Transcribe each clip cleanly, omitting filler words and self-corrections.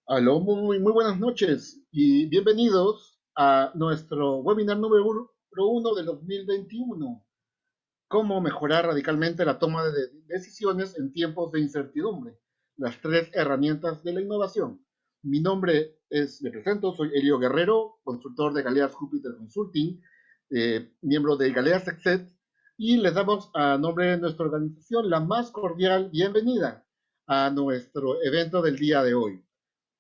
Aló, muy buenas noches y bienvenidos a nuestro webinar número 1 del 2021. Cómo mejorar radicalmente la toma de decisiones en tiempos de incertidumbre. Las tres herramientas de la innovación. Mi nombre me presento, soy Elio Guerrero, consultor de Galeas Júpiter Consulting, miembro de Galeas Exet, y les damos a nombre de nuestra organización la más cordial bienvenida a nuestro evento del día de hoy.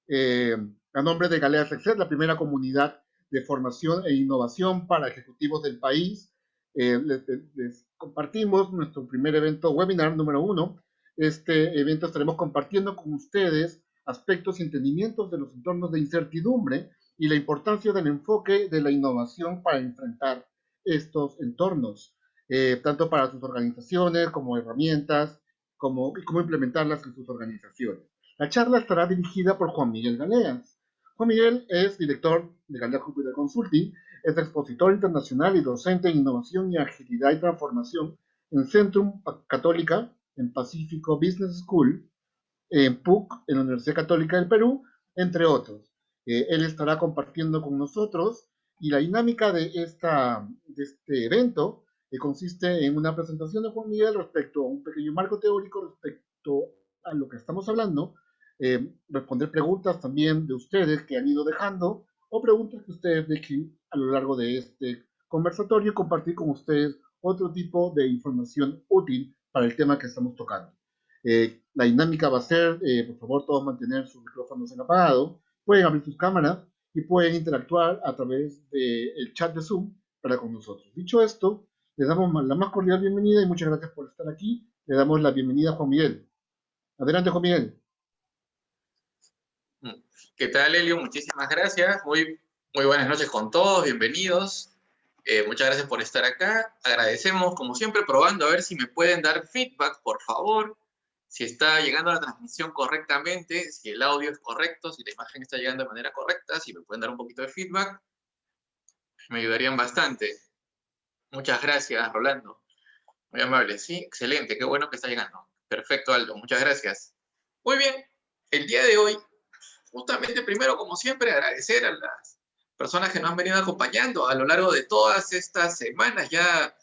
eh, a nombre de Galeas Exet, la primera comunidad de formación e innovación para ejecutivos del país. Les compartimos nuestro primer evento webinar número 1. Este evento estaremos compartiendo con ustedes aspectos y entendimientos de los entornos de incertidumbre y la importancia del enfoque de la innovación para enfrentar estos entornos, tanto para sus organizaciones como herramientas, y cómo implementarlas en sus organizaciones. La charla estará dirigida por Juan Miguel Galeas. Juan Miguel es director de Galeas Júpiter Consulting, es expositor internacional y docente en innovación y agilidad y transformación en Centrum Católica, en Pacífico Business School, en PUC, en la Universidad Católica del Perú, entre otros. Él estará compartiendo con nosotros y la dinámica de este evento consiste en una presentación de Juan Miguel respecto a un pequeño marco teórico respecto a lo que estamos hablando, responder preguntas también de ustedes que han ido dejando o preguntas que ustedes dejen a lo largo de este conversatorio y compartir con ustedes otro tipo de información útil para el tema que estamos tocando. La dinámica va a ser, por favor, todos mantener sus micrófonos en apagado, pueden abrir sus cámaras y pueden interactuar a través del chat de Zoom para con nosotros. Dicho esto, les damos la más cordial bienvenida y muchas gracias por estar aquí. Le damos la bienvenida a Juan Miguel. Adelante, Juan Miguel. ¿Qué tal, Elio? Muchísimas gracias. Muy buenas noches con todos, bienvenidos. Muchas gracias por estar acá. Agradecemos, como siempre, probando a ver si me pueden dar feedback, por favor. Si está llegando la transmisión correctamente, si el audio es correcto, si la imagen está llegando de manera correcta, si me pueden dar un poquito de feedback, me ayudarían bastante. Muchas gracias, Rolando. Muy amable. Sí, excelente. Qué bueno que está llegando. Perfecto, Aldo. Muchas gracias. Muy bien. El día de hoy, justamente primero, como siempre, agradecer a las personas que nos han venido acompañando a lo largo de todas estas semanas. Ya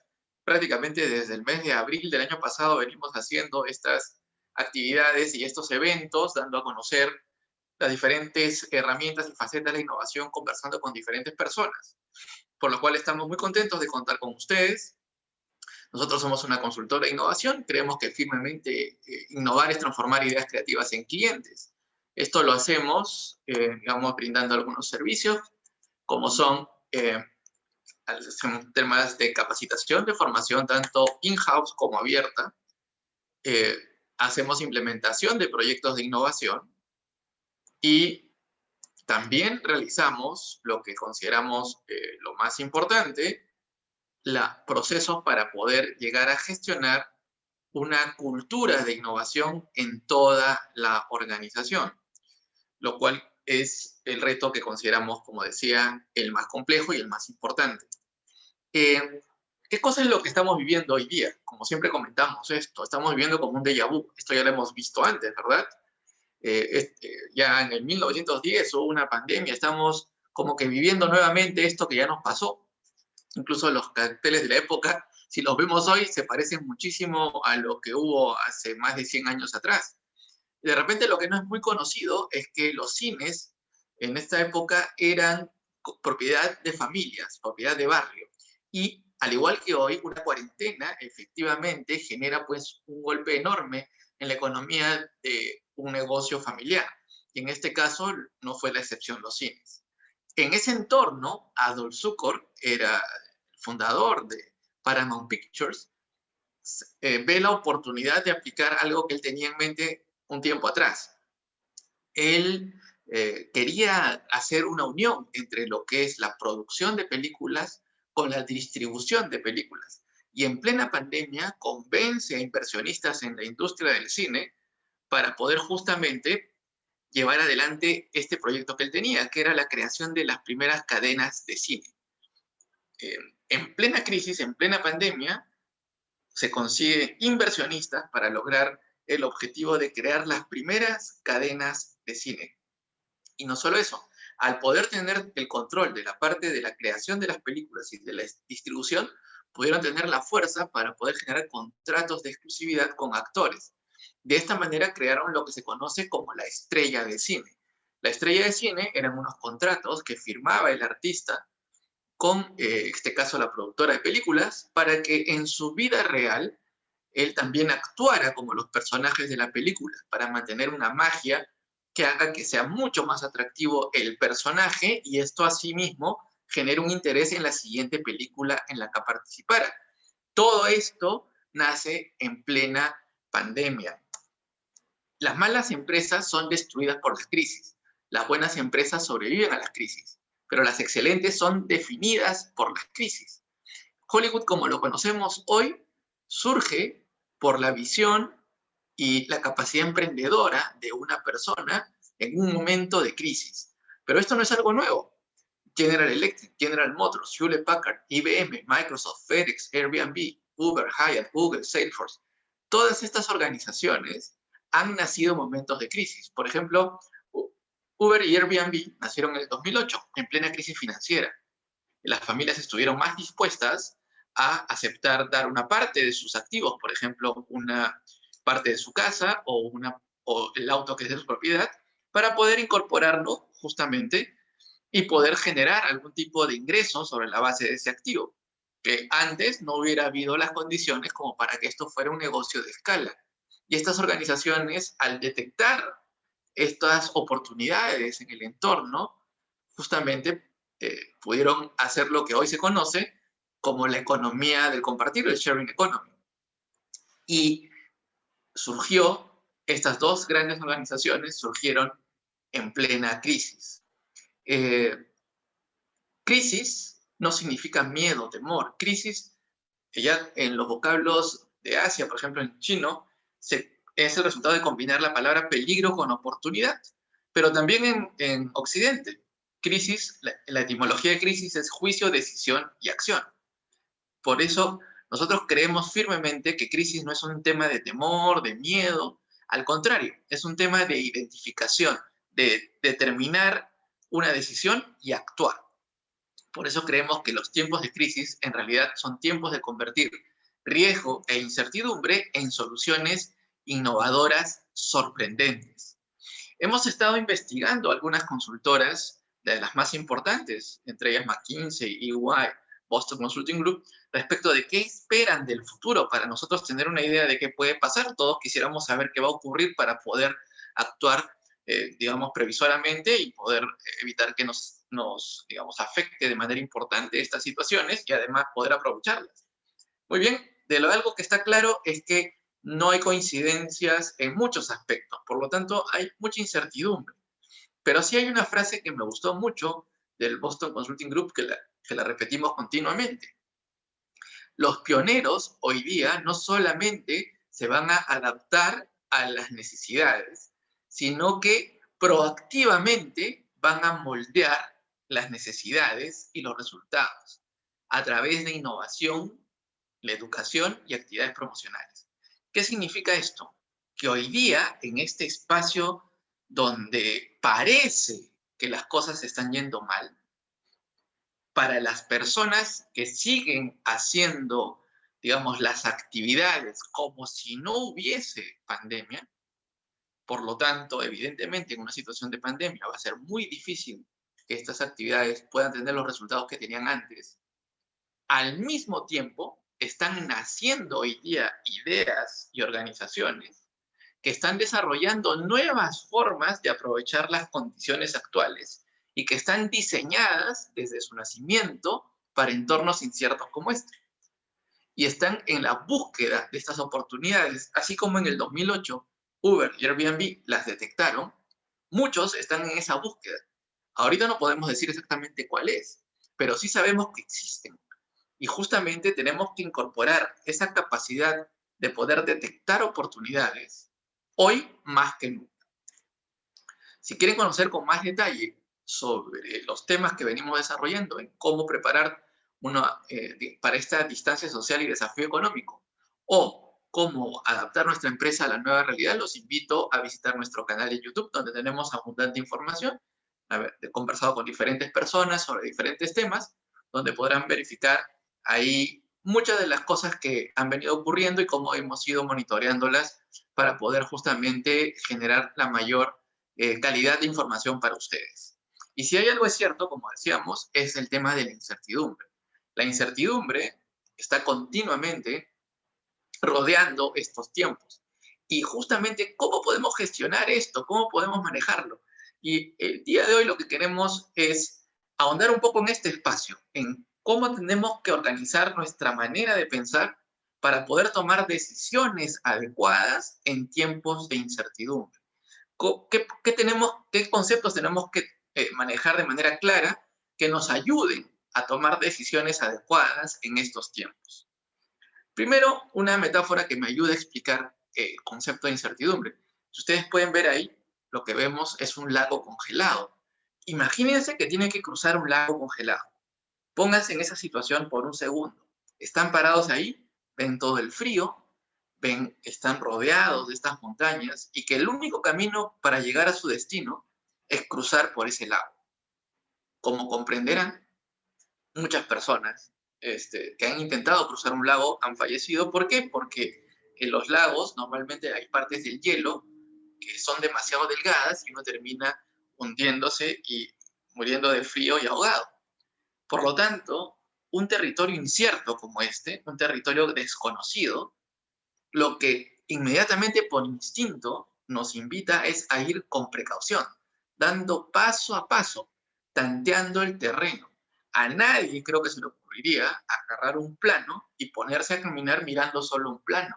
prácticamente desde el mes de abril del año pasado venimos haciendo estas actividades y estos eventos, dando a conocer las diferentes herramientas y facetas de la innovación, conversando con diferentes personas. Por lo cual estamos muy contentos de contar con ustedes. Nosotros somos una consultora de innovación, creemos que firmemente innovar es transformar ideas creativas en clientes. Esto lo hacemos, digamos, brindando algunos servicios, como son temas de capacitación, de formación, tanto in-house como abierta. Hacemos implementación de proyectos de innovación y también realizamos lo que consideramos lo más importante, procesos para poder llegar a gestionar una cultura de innovación en toda la organización, lo cual es el reto que consideramos, como decía, el más complejo y el más importante. ¿Qué cosa es lo que estamos viviendo hoy día? Como siempre comentamos esto, estamos viviendo como un déjà vu. Esto ya lo hemos visto antes, ¿verdad? Ya en el 1910 hubo una pandemia, estamos como que viviendo nuevamente esto que ya nos pasó. Incluso los carteles de la época, si los vemos hoy, se parecen muchísimo a lo que hubo hace más de 100 años atrás. De repente lo que no es muy conocido es que los cines en esta época eran propiedad de familias, propiedad de barrio. Y al igual que hoy, una cuarentena efectivamente genera pues un golpe enorme en la economía de un negocio familiar. Y en este caso no fue la excepción los cines. En ese entorno, Adolf Zukor era el fundador de Paramount Pictures, ve la oportunidad de aplicar algo que él tenía en mente un tiempo atrás. Él quería hacer una unión entre lo que es la producción de películas con la distribución de películas. Y en plena pandemia convence a inversionistas en la industria del cine para poder justamente llevar adelante este proyecto que él tenía, que era la creación de las primeras cadenas de cine. En plena crisis, en plena pandemia, se consigue inversionistas para lograr el objetivo de crear las primeras cadenas de cine. Y no solo eso, al poder tener el control de la parte de la creación de las películas y de la distribución, pudieron tener la fuerza para poder generar contratos de exclusividad con actores. De esta manera crearon lo que se conoce como la estrella de cine. La estrella de cine eran unos contratos que firmaba el artista con, en este caso, la productora de películas, para que en su vida real él también actuara como los personajes de la película, para mantener una magia que haga que sea mucho más atractivo el personaje y esto asimismo genere un interés en la siguiente película en la que participara. Todo esto nace en plena pandemia. Las malas empresas son destruidas por las crisis. Las buenas empresas sobreviven a las crisis, pero las excelentes son definidas por las crisis. Hollywood, como lo conocemos hoy, surge por la visión y la capacidad emprendedora de una persona en un momento de crisis. Pero esto no es algo nuevo. General Electric, General Motors, Hewlett Packard, IBM, Microsoft, FedEx, Airbnb, Uber, Hyatt, Google, Salesforce, todas estas organizaciones han nacido en momentos de crisis. Por ejemplo, Uber y Airbnb nacieron en el 2008, en plena crisis financiera. Las familias estuvieron más dispuestas a aceptar dar una parte de sus activos, por ejemplo, una parte de su casa o el auto que es de su propiedad, para poder incorporarlo justamente y poder generar algún tipo de ingreso sobre la base de ese activo, que antes no hubiera habido las condiciones como para que esto fuera un negocio de escala. Y estas organizaciones, al detectar estas oportunidades en el entorno, justamente pudieron hacer lo que hoy se conoce como la economía del compartir, el sharing economy. Y estas dos grandes organizaciones surgieron en plena crisis. Crisis no significa miedo, temor. Crisis, que ya en los vocablos de Asia, por ejemplo en chino, es el resultado de combinar la palabra peligro con oportunidad. Pero también en Occidente, crisis, la etimología de crisis es juicio, decisión y acción. Por eso nosotros creemos firmemente que crisis no es un tema de temor, de miedo, al contrario, es un tema de identificación, de determinar una decisión y actuar. Por eso creemos que los tiempos de crisis en realidad son tiempos de convertir riesgo e incertidumbre en soluciones innovadoras sorprendentes. Hemos estado investigando algunas consultoras, de las más importantes, entre ellas McKinsey, EY, Boston Consulting Group, respecto de qué esperan del futuro para nosotros tener una idea de qué puede pasar. Todos quisiéramos saber qué va a ocurrir para poder actuar, digamos, previsoramente y poder evitar que digamos, afecte de manera importante estas situaciones y además poder aprovecharlas. Muy bien, algo que está claro es que no hay coincidencias en muchos aspectos, por lo tanto hay mucha incertidumbre. Pero sí hay una frase que me gustó mucho del Boston Consulting Group que la repetimos continuamente. Los pioneros hoy día no solamente se van a adaptar a las necesidades, sino que proactivamente van a moldear las necesidades y los resultados a través de innovación, la educación y actividades promocionales. ¿Qué significa esto? Que hoy día, en este espacio donde parece que las cosas están yendo mal, para las personas que siguen haciendo, digamos, las actividades como si no hubiese pandemia, por lo tanto, evidentemente, en una situación de pandemia va a ser muy difícil que estas actividades puedan tener los resultados que tenían antes. Al mismo tiempo, están naciendo hoy día ideas y organizaciones que están desarrollando nuevas formas de aprovechar las condiciones actuales y que están diseñadas desde su nacimiento para entornos inciertos como este. Y están en la búsqueda de estas oportunidades, así como en el 2008 Uber y Airbnb las detectaron, muchos están en esa búsqueda. Ahorita no podemos decir exactamente cuál es, pero sí sabemos que existen. Y justamente tenemos que incorporar esa capacidad de poder detectar oportunidades hoy más que nunca. Si quieren conocer con más detalle sobre los temas que venimos desarrollando en cómo preparar para esta distancia social y desafío económico o cómo adaptar nuestra empresa a la nueva realidad, los invito a visitar nuestro canal de YouTube donde tenemos abundante información He conversado con diferentes personas sobre diferentes temas, donde podrán verificar ahí muchas de las cosas que han venido ocurriendo y cómo hemos ido monitoreándolas para poder justamente generar la mayor calidad de información para ustedes. Y si hay algo es cierto, como decíamos, es el tema de la incertidumbre. La incertidumbre está continuamente rodeando estos tiempos. Y justamente, ¿cómo podemos gestionar esto? ¿Cómo podemos manejarlo? Y el día de hoy lo que queremos es ahondar un poco en este espacio, en cómo tenemos que organizar nuestra manera de pensar para poder tomar decisiones adecuadas en tiempos de incertidumbre. ¿Qué conceptos tenemos que manejar de manera clara que nos ayuden a tomar decisiones adecuadas en estos tiempos? Primero, una metáfora que me ayuda a explicar el concepto de incertidumbre. Si ustedes pueden ver ahí, lo que vemos es un lago congelado. Imagínense que tienen que cruzar un lago congelado. Pónganse en esa situación por un segundo. Están parados ahí, ven todo el frío, ven, están rodeados de estas montañas y que el único camino para llegar a su destino es cruzar por ese lago. Como comprenderán, muchas personas que han intentado cruzar un lago han fallecido. ¿Por qué? Porque en los lagos normalmente hay partes del hielo que son demasiado delgadas y uno termina hundiéndose y muriendo de frío y ahogado. Por lo tanto, un territorio incierto como este, un territorio desconocido, lo que inmediatamente por instinto nos invita es a ir con precaución, dando paso a paso, tanteando el terreno. A nadie creo que se le ocurriría agarrar un plano y ponerse a caminar mirando solo un plano.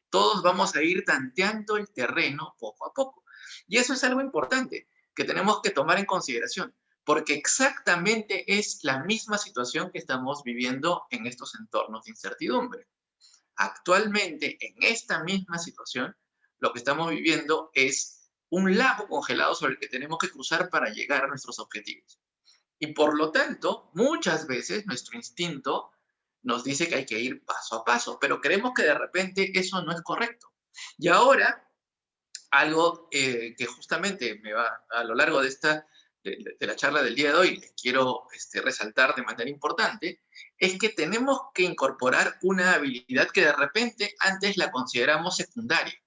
Todos vamos a ir tanteando el terreno poco a poco. Y eso es algo importante que tenemos que tomar en consideración, porque exactamente es la misma situación que estamos viviendo en estos entornos de incertidumbre. Actualmente, en esta misma situación, lo que estamos viviendo es un lago congelado sobre el que tenemos que cruzar para llegar a nuestros objetivos. Y por lo tanto, muchas veces nuestro instinto nos dice que hay que ir paso a paso, pero creemos que de repente eso no es correcto. Y ahora, algo que justamente me va a lo largo de la charla del día de hoy, les quiero resaltar de manera importante, es que tenemos que incorporar una habilidad que de repente antes la consideramos secundaria,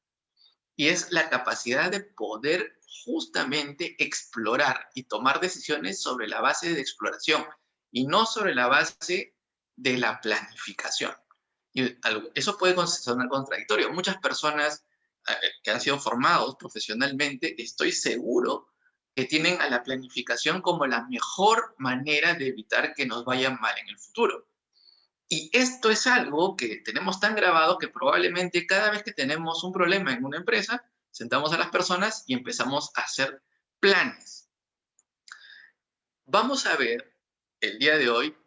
y es la capacidad de poder justamente explorar y tomar decisiones sobre la base de exploración y no sobre la base de la planificación. Y eso puede sonar contradictorio. Muchas personas que han sido formados profesionalmente, estoy seguro que tienen a la planificación como la mejor manera de evitar que nos vaya mal en el futuro. Y esto es algo que tenemos tan grabado que probablemente cada vez que tenemos un problema en una empresa, sentamos a las personas y empezamos a hacer planes. Vamos a ver el día de hoy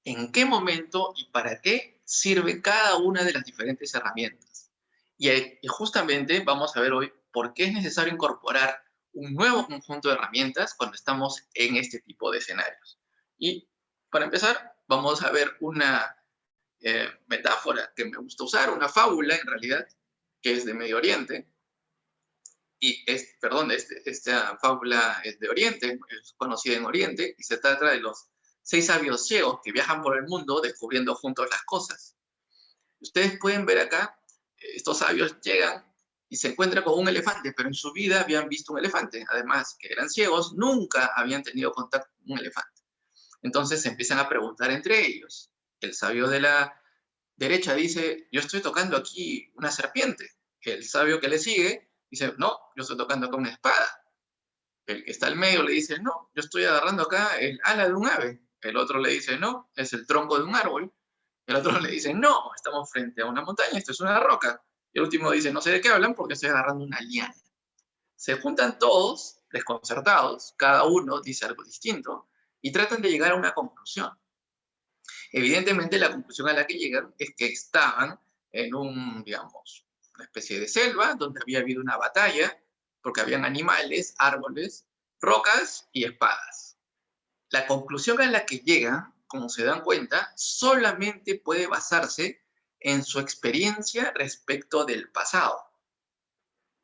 en qué momento y para qué sirve cada una de las diferentes herramientas. Y justamente vamos a ver hoy por qué es necesario incorporar un nuevo conjunto de herramientas cuando estamos en este tipo de escenarios. Y para empezar, vamos a ver una metáfora que me gusta usar, una fábula en realidad, que es de Medio Oriente, perdón, esta fábula es de Oriente, es conocida en Oriente, y se trata de los 6 sabios ciegos que viajan por el mundo descubriendo juntos las cosas. Ustedes pueden ver acá, estos sabios llegan y se encuentran con un elefante, pero en su vida habían visto un elefante. Además, que eran ciegos, nunca habían tenido contacto con un elefante. Entonces se empiezan a preguntar entre ellos. El sabio de la derecha dice, yo estoy tocando aquí una serpiente. El sabio que le sigue dice, no, yo estoy tocando acá una espada. El que está al medio le dice, no, yo estoy agarrando acá el ala de un ave. El otro le dice, no, es el tronco de un árbol. El otro le dice, no, estamos frente a una montaña, esto es una roca. Y el último dice, no sé de qué hablan porque estoy agarrando una liana. Se juntan todos, desconcertados, cada uno dice algo distinto, y tratan de llegar a una conclusión. Evidentemente, la conclusión a la que llegan es que estaban en digamos, una especie de selva donde había habido una batalla, porque habían animales, árboles, rocas y espadas. La conclusión a la que llegan, como se dan cuenta, solamente puede basarse en su experiencia respecto del pasado.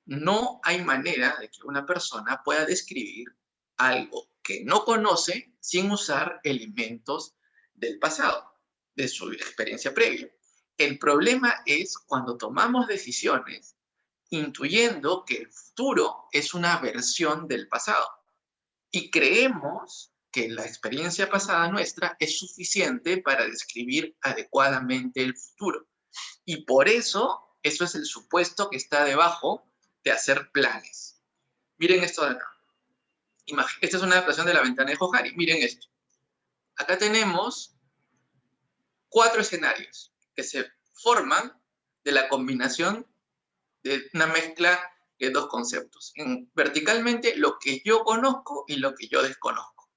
No hay manera de que una persona pueda describir algo que no conoce sin usar elementos del pasado, de su experiencia previa. El problema es cuando tomamos decisiones intuyendo que el futuro es una versión del pasado y creemos que la experiencia pasada nuestra es suficiente para describir adecuadamente el futuro. Y por eso es el supuesto que está debajo de hacer planes. Miren esto de acá. Esta es una adaptación de La ventana de Johari. Miren esto. Acá tenemos 4 escenarios que se forman de la combinación de una mezcla de 2 conceptos. Verticalmente, lo que yo conozco y lo que yo desconozco.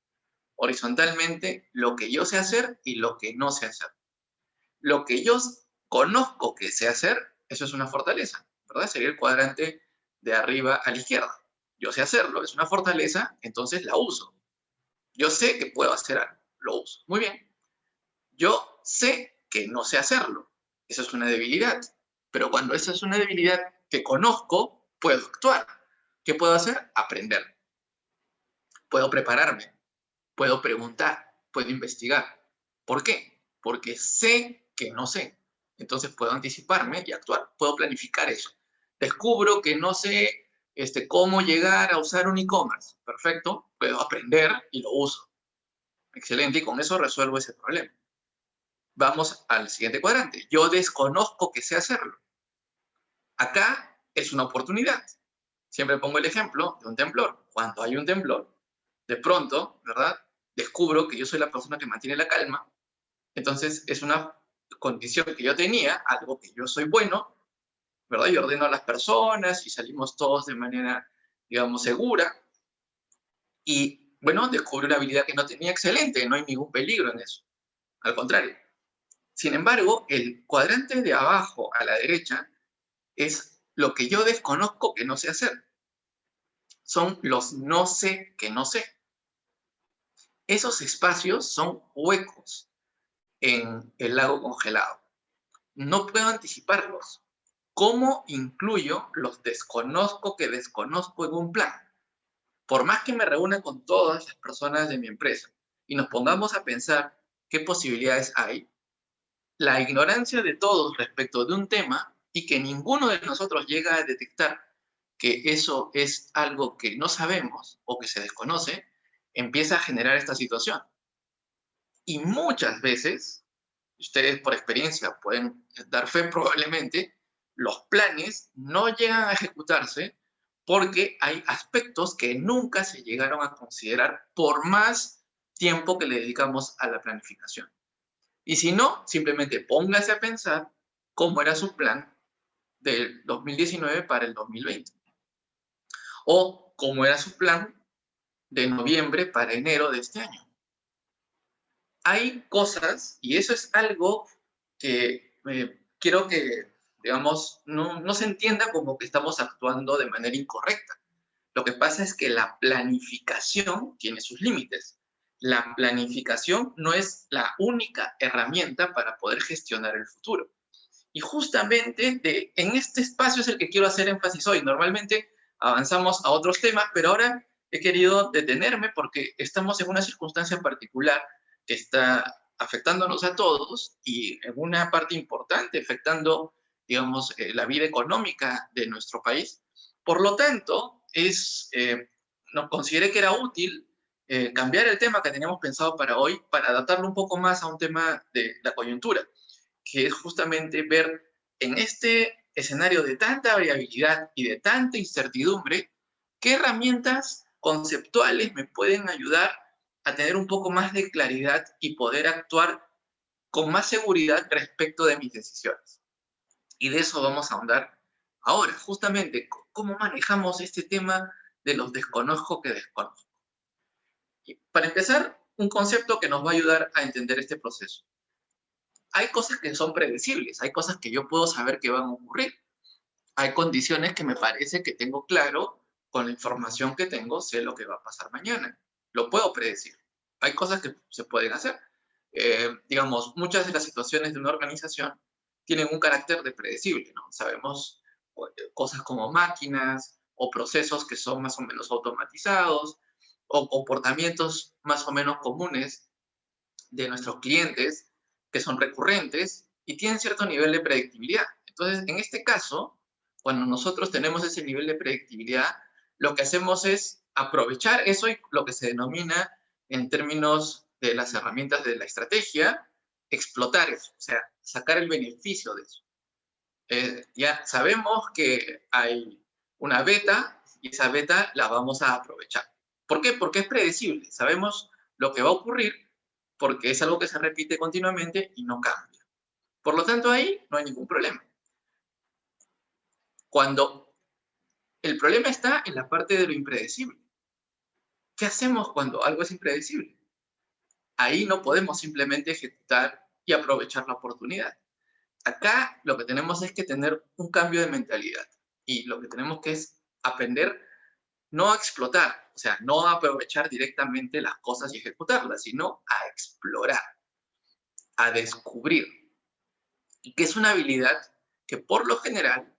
Horizontalmente, lo que yo sé hacer y lo que no sé hacer. Lo que yo conozco que sé hacer, eso es una fortaleza, ¿verdad? Sería el cuadrante de arriba a la izquierda. Yo sé hacerlo, es una fortaleza, entonces la uso. Yo sé que puedo hacer algo, lo uso. Muy bien. Yo sé que no sé hacerlo. Eso es una debilidad. Pero cuando esa es una debilidad que conozco, puedo actuar. ¿Qué puedo hacer? Aprender. Puedo prepararme. Puedo preguntar. Puedo investigar. ¿Por qué? Porque sé que no sé. Entonces puedo anticiparme y actuar. Puedo planificar eso. Descubro que no sé cómo llegar a usar un e-commerce. Perfecto. Puedo aprender y lo uso. Excelente. Y con eso resuelvo ese problema. Vamos al siguiente cuadrante. Yo desconozco que sé hacerlo. Acá es una oportunidad. Siempre pongo el ejemplo de un temblor. Cuando hay un temblor, de pronto, ¿verdad? Descubro que yo soy la persona que mantiene la calma. Entonces es una condición que yo tenía, algo que yo soy bueno, ¿verdad? Y ordeno a las personas y salimos todos de manera, digamos, segura. Y, bueno, descubrí una habilidad que no tenía excelente. No hay ningún peligro en eso. Al contrario. Sin embargo, el cuadrante de abajo a la derecha es lo que yo desconozco que no sé hacer. Son los no sé que no sé. Esos espacios son huecos en el lago congelado. No puedo anticiparlos. ¿Cómo incluyo los desconozco que desconozco en un plan? Por más que me reúna con todas las personas de mi empresa y nos pongamos a pensar qué posibilidades hay, la ignorancia de todos respecto de un tema y que ninguno de nosotros llega a detectar que eso es algo que no sabemos o que se desconoce, empieza a generar esta situación. Y muchas veces, ustedes por experiencia pueden dar fe probablemente, los planes no llegan a ejecutarse porque hay aspectos que nunca se llegaron a considerar por más tiempo que le dedicamos a la planificación. Y si no, simplemente póngase a pensar cómo era su plan del 2019 para el 2020. O cómo era su plan de noviembre para enero de este año. Hay cosas, y eso es algo que quiero que, digamos, no se entienda como que estamos actuando de manera incorrecta. Lo que pasa es que la planificación tiene sus límites. La planificación no es la única herramienta para poder gestionar el futuro. Y justamente en este espacio es el que quiero hacer énfasis hoy. Normalmente avanzamos a otros temas, pero ahora he querido detenerme porque estamos en una circunstancia particular que está afectándonos a todos y en una parte importante afectando, digamos, la vida económica de nuestro país. Por lo tanto, no consideré que era útil cambiar el tema que teníamos pensado para hoy para adaptarlo un poco más a un tema de la coyuntura, que es justamente ver en este escenario de tanta variabilidad y de tanta incertidumbre, qué herramientas conceptuales me pueden ayudar a tener un poco más de claridad y poder actuar con más seguridad respecto de mis decisiones. Y de eso vamos a ahondar ahora, justamente, cómo manejamos este tema de los desconozco que desconozco. Y para empezar, un concepto que nos va a ayudar a entender este proceso. Hay cosas que son predecibles, hay cosas que yo puedo saber que van a ocurrir. Hay condiciones que me parece que tengo claro, con la información que tengo, sé lo que va a pasar mañana. Lo puedo predecir. Hay cosas que se pueden hacer. Digamos, muchas de las situaciones de una organización tienen un carácter de predecible, ¿no? Sabemos cosas como máquinas o procesos que son más o menos automatizados, o comportamientos más o menos comunes de nuestros clientes que son recurrentes y tienen cierto nivel de predictibilidad. Entonces, en este caso, cuando nosotros tenemos ese nivel de predictibilidad, lo que hacemos es aprovechar eso y lo que se denomina en términos de las herramientas de la estrategia, explotar eso, o sea, sacar el beneficio de eso. Ya sabemos que hay una beta y esa beta la vamos a aprovechar. ¿Por qué? Porque es predecible. Sabemos lo que va a ocurrir porque es algo que se repite continuamente y no cambia. Por lo tanto, ahí no hay ningún problema. Cuando el problema está en la parte de lo impredecible. ¿Qué hacemos cuando algo es impredecible? Ahí no podemos simplemente ejecutar y aprovechar la oportunidad. Acá lo que tenemos es que tener un cambio de mentalidad y lo que tenemos que es aprender no a explotar, o sea, no a aprovechar directamente las cosas y ejecutarlas, sino a explorar, a descubrir. Y que es una habilidad que por lo general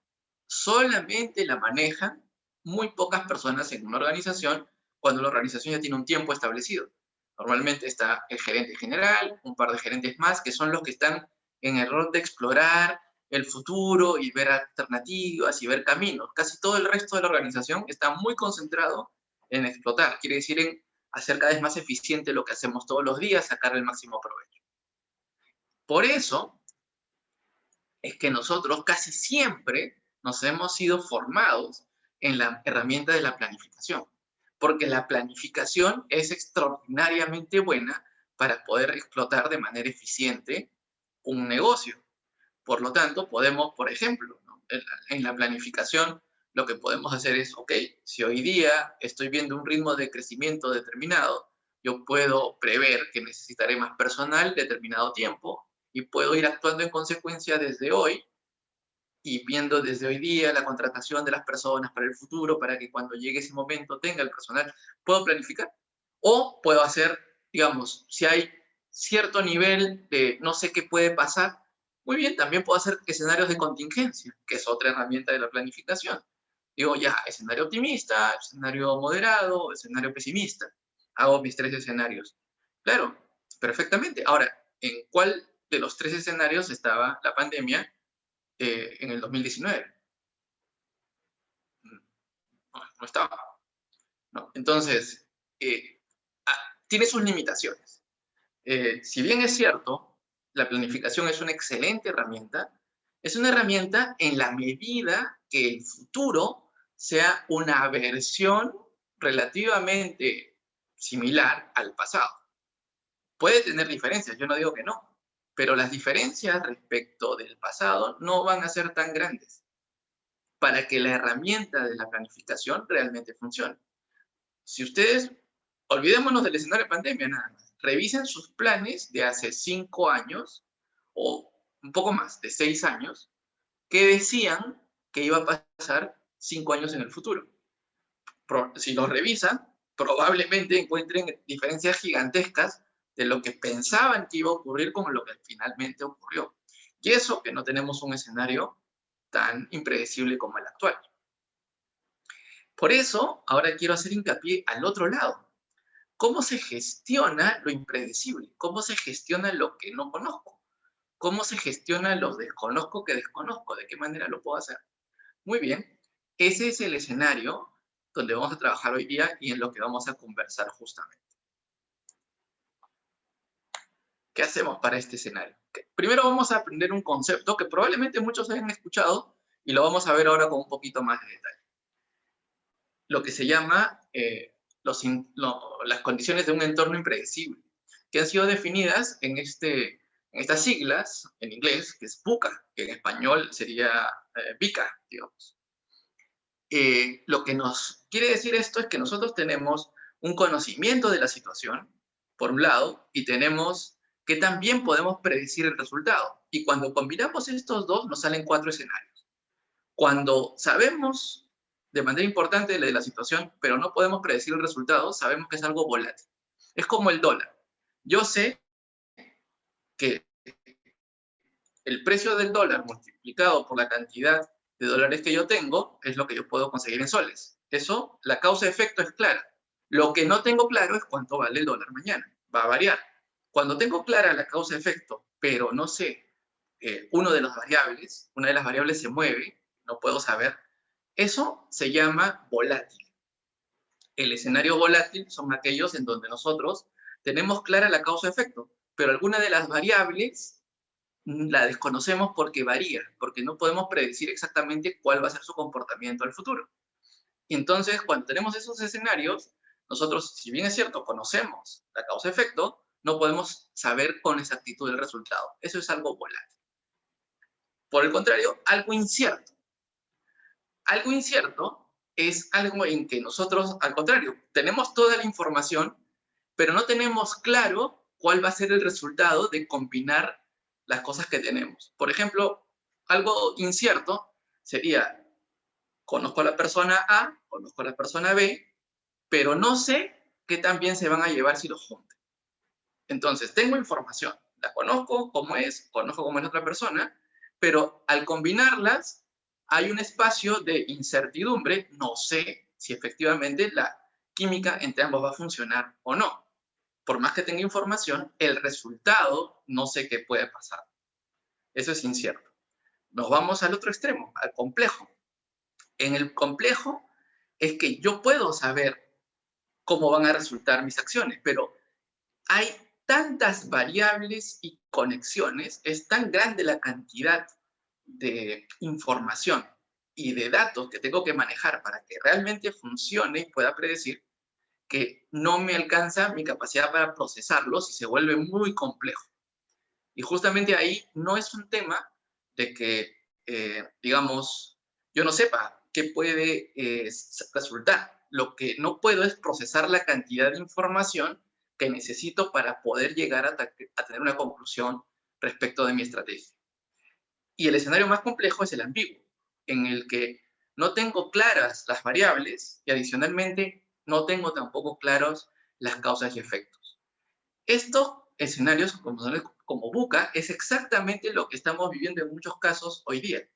solamente la manejan muy pocas personas en una organización cuando la organización ya tiene un tiempo establecido. Normalmente está el gerente general, un par de gerentes más, que son los que están en el rol de explorar el futuro y ver alternativas y ver caminos. Casi todo el resto de la organización está muy concentrado en explotar, quiere decir en hacer cada vez más eficiente lo que hacemos todos los días, sacar el máximo provecho. Por eso es que nosotros casi siempre nos hemos sido formados en la herramienta de la planificación, porque la planificación es extraordinariamente buena para poder explotar de manera eficiente un negocio. Por lo tanto, podemos, por ejemplo, ¿no? En la planificación, lo que podemos hacer es, ok, si hoy día estoy viendo un ritmo de crecimiento determinado, yo puedo prever que necesitaré más personal determinado tiempo y puedo ir actuando en consecuencia desde hoy y viendo desde hoy día la contratación de las personas para el futuro, para que cuando llegue ese momento tenga el personal, puedo planificar. O puedo hacer, digamos, si hay cierto nivel de no sé qué puede pasar, muy bien, también puedo hacer escenarios de contingencia, que es otra herramienta de la planificación. Digo, ya, escenario optimista, escenario moderado, escenario pesimista. Hago mis 3 escenarios. Claro, perfectamente. Ahora, ¿en cuál de los 3 escenarios estaba la pandemia en el 2019? No, no estaba. ¿No? Entonces, eh, tiene sus limitaciones. Si bien es cierto, la planificación es una excelente herramienta, es una herramienta en la medida que el futuro sea una versión relativamente similar al pasado. Puede tener diferencias, yo no digo que no, pero las diferencias respecto del pasado no van a ser tan grandes para que la herramienta de la planificación realmente funcione. Si ustedes, olvidémonos del escenario de pandemia nada más, revisen sus planes de hace 5 años o un poco más, de 6 años, que decían que iba a pasar 5 años en el futuro. Si los revisan, probablemente encuentren diferencias gigantescas de lo que pensaban que iba a ocurrir con lo que finalmente ocurrió. Y eso que no tenemos un escenario tan impredecible como el actual. Por eso, ahora quiero hacer hincapié al otro lado. ¿Cómo se gestiona lo impredecible? ¿Cómo se gestiona lo que no conozco? ¿Cómo se gestiona lo desconozco que desconozco? ¿De qué manera lo puedo hacer? Muy bien, ese es el escenario donde vamos a trabajar hoy día y en lo que vamos a conversar justamente. ¿Qué hacemos para este escenario? Primero vamos a aprender un concepto que probablemente muchos hayan escuchado y lo vamos a ver ahora con un poquito más de detalle. Lo que se llama las condiciones de un entorno impredecible, que han sido definidas en estas siglas, en inglés, que es VUCA, que en español sería VICA, digamos. Lo que nos quiere decir esto es que nosotros tenemos un conocimiento de la situación, por un lado, y tenemos que también podemos predecir el resultado. Y cuando combinamos estos dos, nos salen 4 escenarios. Cuando sabemos de manera importante de la situación, pero no podemos predecir el resultado, sabemos que es algo volátil. Es como el dólar. Yo sé que el precio del dólar multiplicado por la cantidad de dólares que yo tengo es lo que yo puedo conseguir en soles. Eso, la causa-efecto es clara. Lo que no tengo claro es cuánto vale el dólar mañana. Va a variar. Cuando tengo clara la causa-efecto, pero no sé, una de las variables se mueve, no puedo saber, eso se llama volátil. El escenario volátil son aquellos en donde nosotros tenemos clara la causa-efecto, pero alguna de las variables la desconocemos porque varía, porque no podemos predecir exactamente cuál va a ser su comportamiento al futuro. Y entonces, cuando tenemos esos escenarios, nosotros, si bien es cierto, conocemos la causa-efecto, no podemos saber con exactitud el resultado. Eso es algo volátil. Por el contrario, algo incierto. Algo incierto es algo en que nosotros, al contrario, tenemos toda la información, pero no tenemos claro cuál va a ser el resultado de combinar las cosas que tenemos. Por ejemplo, algo incierto sería, conozco a la persona A, conozco a la persona B, pero no sé qué tan bien se van a llevar si los junto. Entonces, tengo información, la conozco conozco cómo es la otra persona, pero al combinarlas hay un espacio de incertidumbre, no sé si efectivamente la química entre ambos va a funcionar o no. Por más que tenga información, el resultado no sé qué puede pasar. Eso es incierto. Nos vamos al otro extremo, al complejo. En el complejo es que yo puedo saber cómo van a resultar mis acciones, pero hay tantas variables y conexiones, es tan grande la cantidad de información y de datos que tengo que manejar para que realmente funcione y pueda predecir, que no me alcanza mi capacidad para procesarlos y se vuelve muy complejo. Y justamente ahí no es un tema de que, digamos, yo no sepa qué puede resultar. Lo que no puedo es procesar la cantidad de información que necesito para poder llegar a tener una conclusión respecto de mi estrategia. Y el escenario más complejo es el ambiguo, en el que no tengo claras las variables y adicionalmente no tengo tampoco claros las causas y efectos. Estos escenarios, como VUCA, es exactamente lo que estamos viviendo en muchos casos hoy día.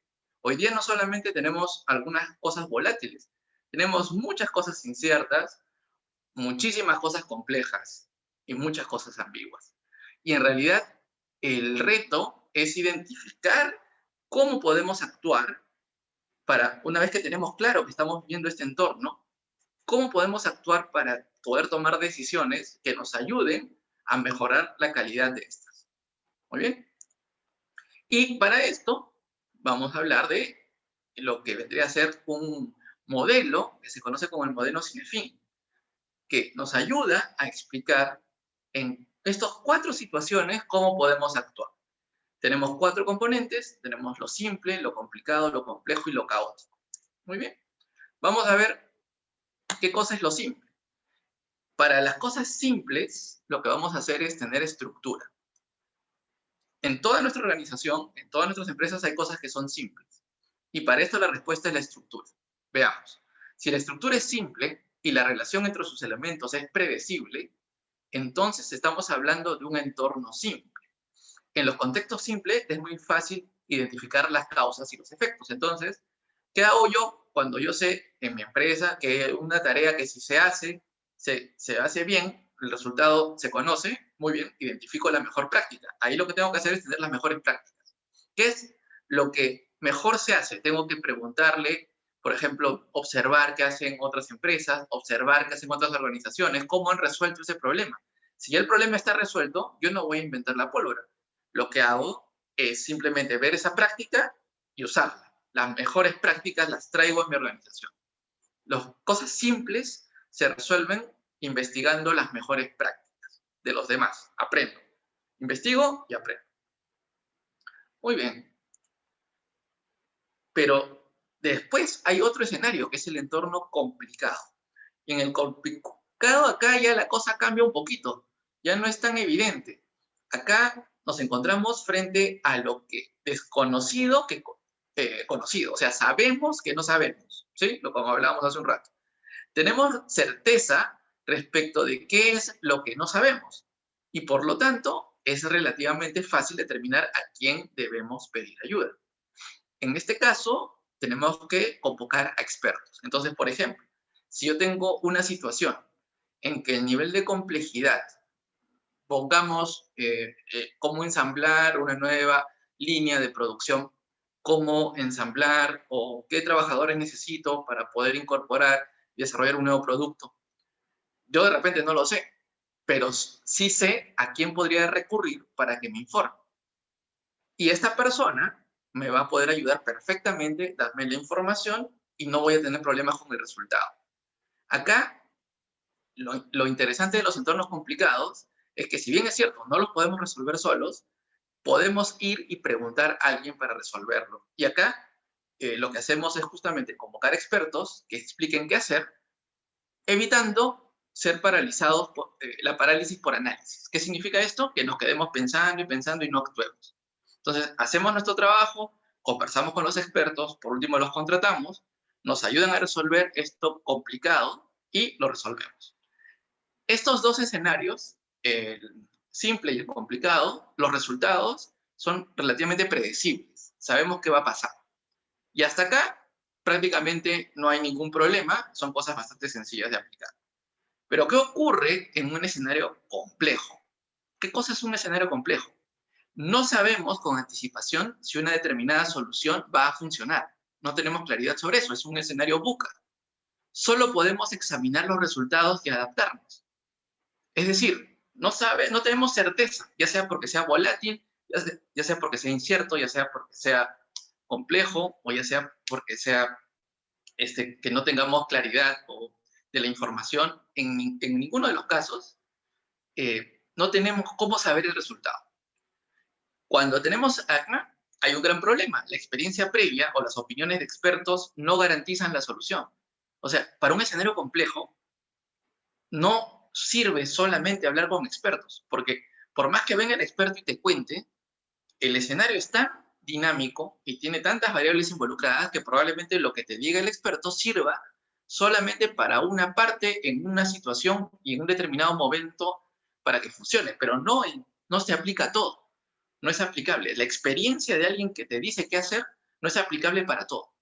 Hoy día no solamente tenemos algunas cosas volátiles, tenemos muchas cosas inciertas, muchísimas cosas complejas y muchas cosas ambiguas. Y en realidad, el reto es identificar cómo podemos actuar para, una vez que tenemos claro que estamos viendo este entorno, cómo podemos actuar para poder tomar decisiones que nos ayuden a mejorar la calidad de estas. Muy bien. Y para esto vamos a hablar de lo que vendría a ser un modelo que se conoce como el modelo Cinefin, que nos ayuda a explicar en estas 4 situaciones cómo podemos actuar. Tenemos 4 componentes, tenemos lo simple, lo complicado, lo complejo y lo caótico. Muy bien. Vamos a ver qué cosa es lo simple. Para las cosas simples, lo que vamos a hacer es tener estructura. En toda nuestra organización, en todas nuestras empresas hay cosas que son simples. Y para esto la respuesta es la estructura. Veamos. Si la estructura es simple y la relación entre sus elementos es predecible, entonces estamos hablando de un entorno simple. En los contextos simples es muy fácil identificar las causas y los efectos. Entonces, ¿qué hago yo cuando yo sé en mi empresa que una tarea que si se hace bien, el resultado se conoce? Muy bien, identifico la mejor práctica. Ahí lo que tengo que hacer es tener las mejores prácticas. ¿Qué es lo que mejor se hace? Tengo que preguntarle, por ejemplo, observar qué hacen otras empresas, observar qué hacen otras organizaciones, cómo han resuelto ese problema. Si ya el problema está resuelto, yo no voy a inventar la pólvora. Lo que hago es simplemente ver esa práctica y usarla. Las mejores prácticas las traigo en mi organización. Las cosas simples se resuelven investigando las mejores prácticas de los demás. Aprendo. Investigo y aprendo. Muy bien. Pero después hay otro escenario, que es el entorno complicado. Y en el complicado acá ya la cosa cambia un poquito. Ya no es tan evidente. Acá nos encontramos frente a lo que desconocido que conocido. O sea, sabemos que no sabemos. ¿Sí? Lo como hablábamos hace un rato. Tenemos certeza respecto de qué es lo que no sabemos. Y por lo tanto, es relativamente fácil determinar a quién debemos pedir ayuda. En este caso, tenemos que convocar a expertos. Entonces, por ejemplo, si yo tengo una situación en que el nivel de complejidad, pongamos cómo ensamblar una nueva línea de producción, cómo ensamblar o qué trabajadores necesito para poder incorporar y desarrollar un nuevo producto. Yo de repente no lo sé, pero sí sé a quién podría recurrir para que me informe. Y esta persona me va a poder ayudar perfectamente, darme la información y no voy a tener problemas con el resultado. Acá, lo interesante de los entornos complicados es que si bien es cierto, no los podemos resolver solos, podemos ir y preguntar a alguien para resolverlo. Y acá lo que hacemos es justamente convocar expertos que expliquen qué hacer, evitando ser paralizados por la parálisis por análisis. ¿Qué significa esto? Que nos quedemos pensando y no actuemos. Entonces, hacemos nuestro trabajo, conversamos con los expertos, por último los contratamos, nos ayudan a resolver esto complicado y lo resolvemos. Estos dos escenarios, el simple y el complicado, los resultados son relativamente predecibles. Sabemos qué va a pasar. Y hasta acá prácticamente no hay ningún problema, son cosas bastante sencillas de aplicar. Pero ¿qué ocurre en un escenario complejo? ¿Qué cosa es un escenario complejo? No sabemos con anticipación si una determinada solución va a funcionar. No tenemos claridad sobre eso, es un escenario VUCA. Solo podemos examinar los resultados y adaptarnos. Es decir, no tenemos certeza, ya sea porque sea volátil, ya sea porque sea incierto, ya sea porque sea complejo, o ya sea porque sea que no tengamos claridad de la información. En ninguno de los casos no tenemos cómo saber el resultado. Cuando tenemos ACNA, hay un gran problema. La experiencia previa o las opiniones de expertos no garantizan la solución. O sea, para un escenario complejo, no sirve solamente hablar con expertos, porque por más que venga el experto y te cuente, el escenario es tan dinámico y tiene tantas variables involucradas que probablemente lo que te diga el experto sirva solamente para una parte en una situación y en un determinado momento para que funcione, pero no se aplica a todo. No es aplicable. La experiencia de alguien que te dice qué hacer no es aplicable para todo.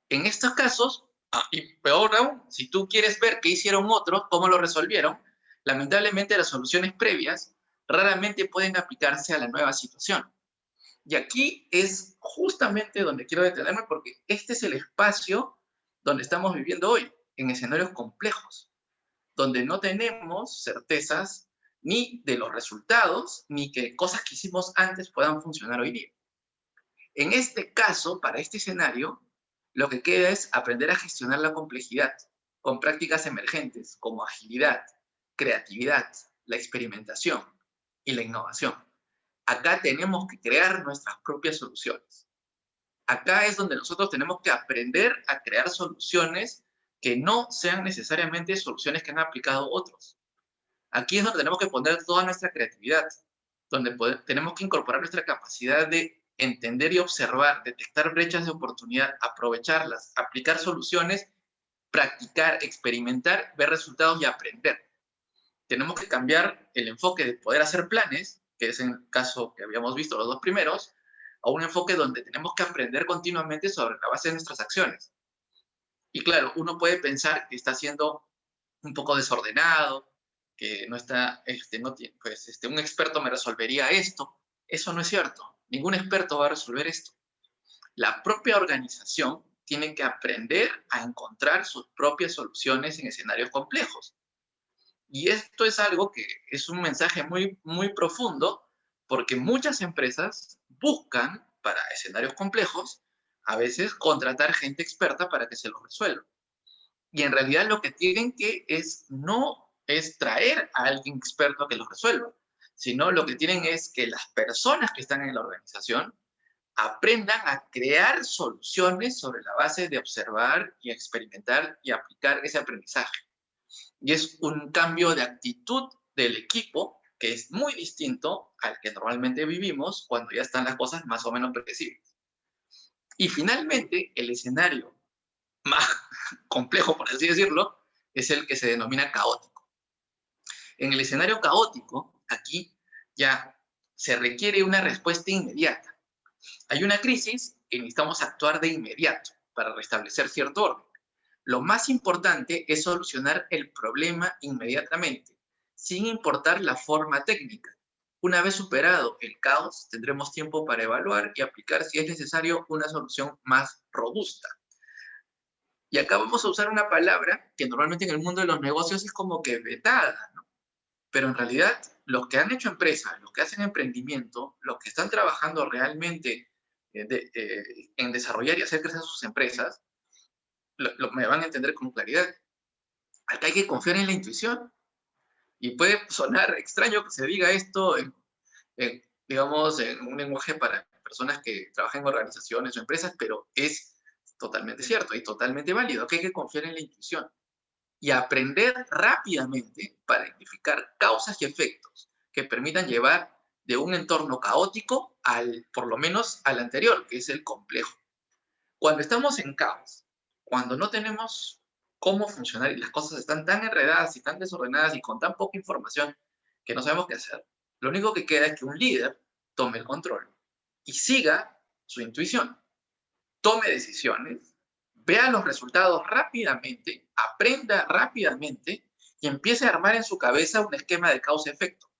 En estos casos, y peor aún, si tú quieres ver qué hicieron otros, cómo lo resolvieron, lamentablemente las soluciones previas raramente pueden aplicarse a la nueva situación. Y aquí es justamente donde quiero detenerme, porque este es el espacio donde estamos viviendo hoy, en escenarios complejos, donde no tenemos certezas ni de los resultados, ni que cosas que hicimos antes puedan funcionar hoy día. En este caso, para este escenario, lo que queda es aprender a gestionar la complejidad con prácticas emergentes como agilidad, creatividad, la experimentación y la innovación. Acá tenemos que crear nuestras propias soluciones. Acá es donde nosotros tenemos que aprender a crear soluciones que no sean necesariamente soluciones que han aplicado otros. Aquí es donde tenemos que poner toda nuestra creatividad, donde tenemos que incorporar nuestra capacidad de entender y observar, detectar brechas de oportunidad, aprovecharlas, aplicar soluciones, practicar, experimentar, ver resultados y aprender. Tenemos que cambiar el enfoque de poder hacer planes, que es en el caso que habíamos visto los dos primeros, a un enfoque donde tenemos que aprender continuamente sobre la base de nuestras acciones. Y claro, uno puede pensar que está siendo un poco desordenado, que no está, no tiene, pues, un experto me resolvería esto. Eso no es cierto. Ningún experto va a resolver esto. La propia organización tiene que aprender a encontrar sus propias soluciones en escenarios complejos. Y esto es algo que es un mensaje muy, muy profundo, porque muchas empresas buscan para escenarios complejos a veces contratar gente experta para que se los resuelva. Y en realidad lo que tienen que no es traer a alguien experto a que los resuelva, sino lo que tienen es que las personas que están en la organización aprendan a crear soluciones sobre la base de observar y experimentar y aplicar ese aprendizaje. Y es un cambio de actitud del equipo que es muy distinto al que normalmente vivimos cuando ya están las cosas más o menos predecibles. Y finalmente, el escenario más complejo, por así decirlo, es el que se denomina caótico. En el escenario caótico, aquí ya se requiere una respuesta inmediata. Hay una crisis y necesitamos actuar de inmediato para restablecer cierto orden. lo más importante es solucionar el problema inmediatamente, sin importar la forma técnica. Una vez superado el caos, tendremos tiempo para evaluar y aplicar si es necesario una solución más robusta. Y acá vamos a usar una palabra que normalmente en el mundo de los negocios es como que vetada, ¿no? Pero en realidad, los que han hecho empresas, los que hacen emprendimiento, los que están trabajando realmente en desarrollar y hacer crecer sus empresas, me van a entender con claridad. Acá hay que confiar en la intuición. Y puede sonar extraño que se diga esto digamos, en un lenguaje para personas que trabajan en organizaciones o empresas, pero es totalmente cierto y totalmente válido, que hay que confiar en la intuición y aprender rápidamente para identificar causas y efectos que permitan llevar de un entorno caótico por lo menos al anterior, que es el complejo. Cuando estamos en caos, cuando no tenemos cómo funcionar y las cosas están tan enredadas y tan desordenadas y con tan poca información que no sabemos qué hacer, lo único que queda es que un líder tome el control y siga su intuición, tome decisiones, vea los resultados rápidamente, aprenda rápidamente y empiece a armar en su cabeza un esquema de causa-efecto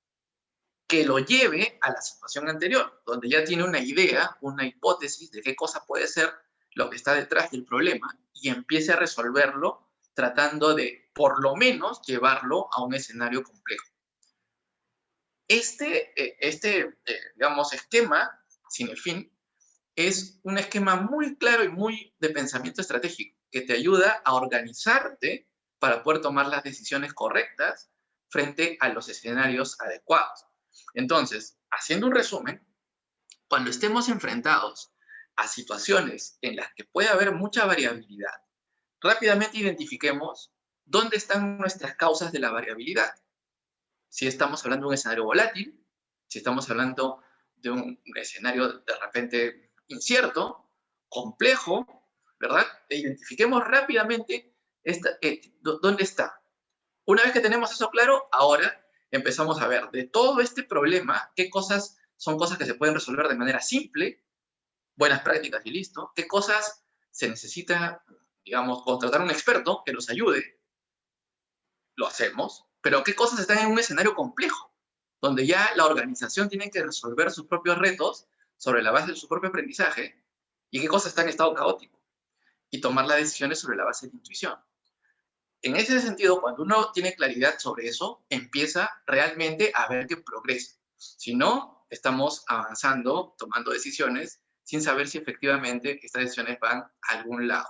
que lo lleve a la situación anterior, donde ya tiene una idea, una hipótesis de qué cosa puede ser lo que está detrás del problema y empiece a resolverlo tratando de, por lo menos, llevarlo a un escenario complejo. Digamos, esquema, sin el fin, es un esquema muy claro y muy de pensamiento estratégico, que te ayuda a organizarte para poder tomar las decisiones correctas frente a los escenarios adecuados. Entonces, haciendo un resumen, cuando estemos enfrentados a situaciones en las que puede haber mucha variabilidad, rápidamente identifiquemos dónde están nuestras causas de la variabilidad. Si estamos hablando de un escenario volátil, si estamos hablando de un escenario de repente incierto, complejo, ¿verdad? Identifiquemos rápidamente dónde está. Una vez que tenemos eso claro, ahora empezamos a ver de todo este problema, qué cosas son cosas que se pueden resolver de manera simple, buenas prácticas y listo, qué cosas se necesita, digamos, contratar a un experto que nos ayude, lo hacemos, pero qué cosas están en un escenario complejo, donde ya la organización tiene que resolver sus propios retos sobre la base de su propio aprendizaje, y qué cosas están en estado caótico, y tomar las decisiones sobre la base de la intuición. En ese sentido, cuando uno tiene claridad sobre eso, empieza realmente a ver que progresa. Si no, estamos avanzando, tomando decisiones, sin saber si efectivamente estas decisiones van a algún lado.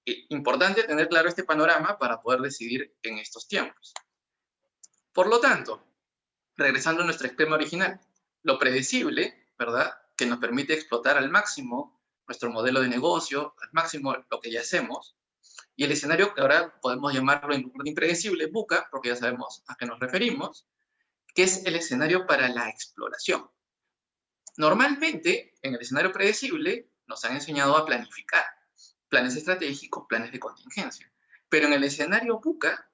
Importante tener claro este panorama para poder decidir en estos tiempos. Por lo tanto, regresando a nuestro esquema original, lo predecible, ¿verdad?, que nos permite explotar al máximo nuestro modelo de negocio, al máximo lo que ya hacemos, y el escenario que ahora podemos llamarlo impredecible, VUCA, porque ya sabemos a qué nos referimos, que es el escenario para la exploración. Normalmente, en el escenario predecible, nos han enseñado a planificar, planes estratégicos, planes de contingencia. Pero en el escenario VUCA,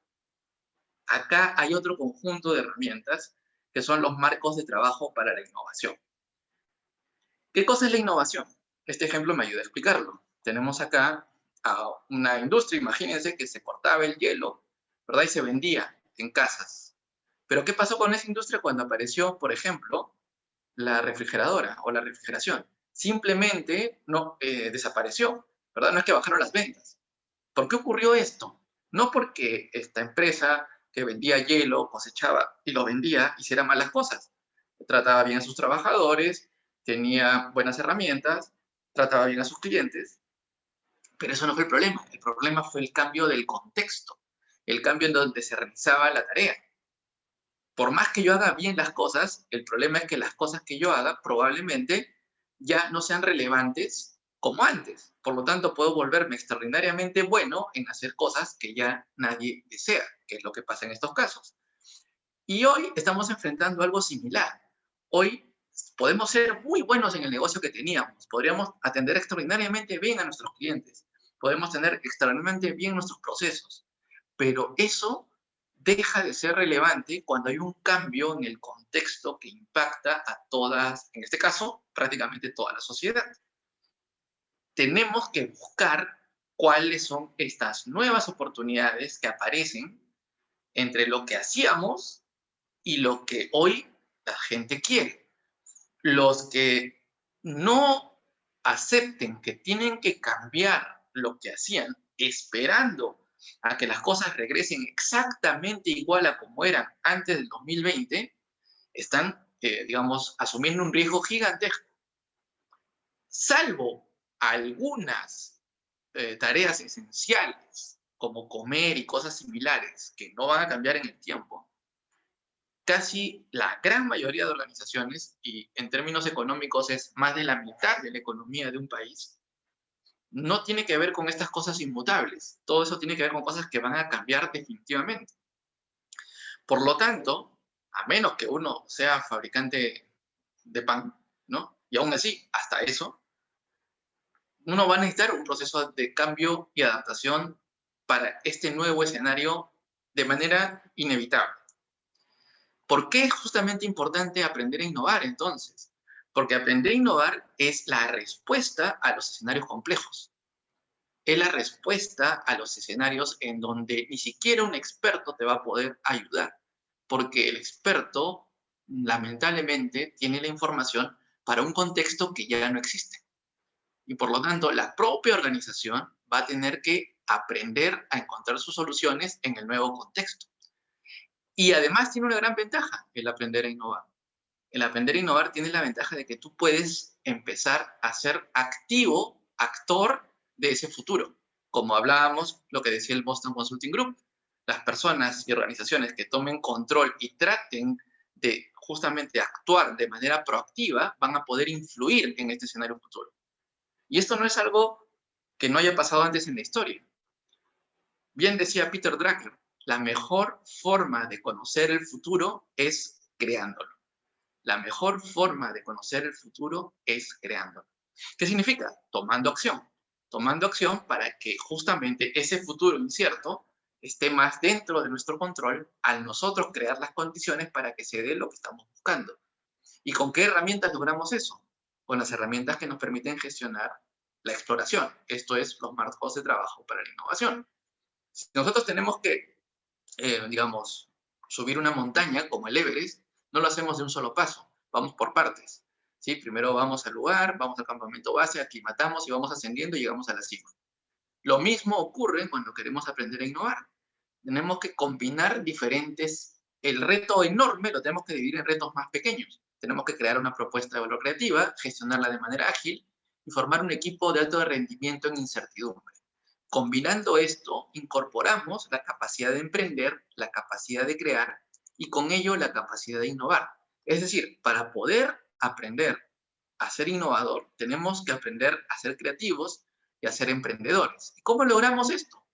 acá hay otro conjunto de herramientas que son los marcos de trabajo para la innovación. ¿Qué cosa es la innovación? Este ejemplo me ayuda a explicarlo. Tenemos acá a una industria, imagínense, que se cortaba el hielo, ¿verdad? Y se vendía en casas. Pero ¿qué pasó con esa industria cuando apareció, por ejemplo, la refrigeradora o la refrigeración? Simplemente no desapareció, ¿verdad? No es que bajaron las ventas. ¿Por qué ocurrió esto? No porque esta empresa que vendía hielo, cosechaba y lo vendía, hiciera malas cosas. Trataba bien a sus trabajadores, tenía buenas herramientas, trataba bien a sus clientes, pero eso no fue el problema. El problema fue el cambio del contexto, el cambio en donde se realizaba la tarea. Por más que yo haga bien las cosas, el problema es que las cosas que yo haga probablemente ya no sean relevantes como antes. Por lo tanto, puedo volverme extraordinariamente bueno en hacer cosas que ya nadie desea, que es lo que pasa en estos casos. Y hoy estamos enfrentando algo similar. Hoy podemos ser muy buenos en el negocio que teníamos, podríamos atender extraordinariamente bien a nuestros clientes, podemos tener extraordinariamente bien nuestros procesos, pero eso deja de ser relevante cuando hay un cambio en el contexto que impacta a todas, en este caso, prácticamente toda la sociedad. Tenemos que buscar cuáles son estas nuevas oportunidades que aparecen entre lo que hacíamos y lo que hoy la gente quiere. Los que no acepten que tienen que cambiar lo que hacían, esperando a que las cosas regresen exactamente igual a como eran antes del 2020, están, digamos, asumiendo un riesgo gigantesco. Salvo algunas tareas esenciales, como comer y cosas similares, que no van a cambiar en el tiempo, casi la gran mayoría de organizaciones, y en términos económicos es más de la mitad de la economía de un país, no tiene que ver con estas cosas inmutables. Todo eso tiene que ver con cosas que van a cambiar definitivamente. Por lo tanto, a menos que uno sea fabricante de pan, ¿no? Y aún así, hasta eso, uno va a necesitar un proceso de cambio y adaptación para este nuevo escenario de manera inevitable. ¿Por qué es justamente importante aprender a innovar entonces? Porque aprender a innovar es la respuesta a los escenarios complejos. Es la respuesta a los escenarios en donde ni siquiera un experto te va a poder ayudar, porque el experto lamentablemente tiene la información para un contexto que ya no existe. Y por lo tanto, la propia organización va a tener que aprender a encontrar sus soluciones en el nuevo contexto. Y además tiene una gran ventaja el aprender a innovar. El aprender a innovar tiene la ventaja de que tú puedes empezar a ser activo, actor de ese futuro. Como hablábamos, lo que decía el Boston Consulting Group, las personas y organizaciones que tomen control y traten de justamente actuar de manera proactiva van a poder influir en este escenario futuro. Y esto no es algo que no haya pasado antes en la historia. Bien decía Peter Drucker, la mejor forma de conocer el futuro es creándolo. La mejor forma de conocer el futuro es creándolo. ¿Qué significa? Tomando acción. Tomando acción para que justamente ese futuro incierto esté más dentro de nuestro control al nosotros crear las condiciones para que se dé lo que estamos buscando. ¿Y con qué herramientas logramos eso? Con las herramientas que nos permiten gestionar la exploración. Esto es los marcos de trabajo para la innovación. Si nosotros tenemos que, digamos, subir una montaña como el Everest, no lo hacemos de un solo paso, vamos por partes. ¿Sí? Primero vamos al lugar, vamos al campamento base, aclimatamos y vamos ascendiendo y llegamos a la cima. Lo mismo ocurre cuando queremos aprender a innovar. Tenemos que combinar diferentes, el reto enorme lo tenemos que dividir en retos más pequeños. Tenemos que crear una propuesta de valor creativa, gestionarla de manera ágil y formar un equipo de alto rendimiento en incertidumbre. Combinando esto, incorporamos la capacidad de emprender, la capacidad de crear y con ello la capacidad de innovar. Es decir, para poder aprender a ser innovador, tenemos que aprender a ser creativos y a ser emprendedores. ¿Y cómo logramos esto?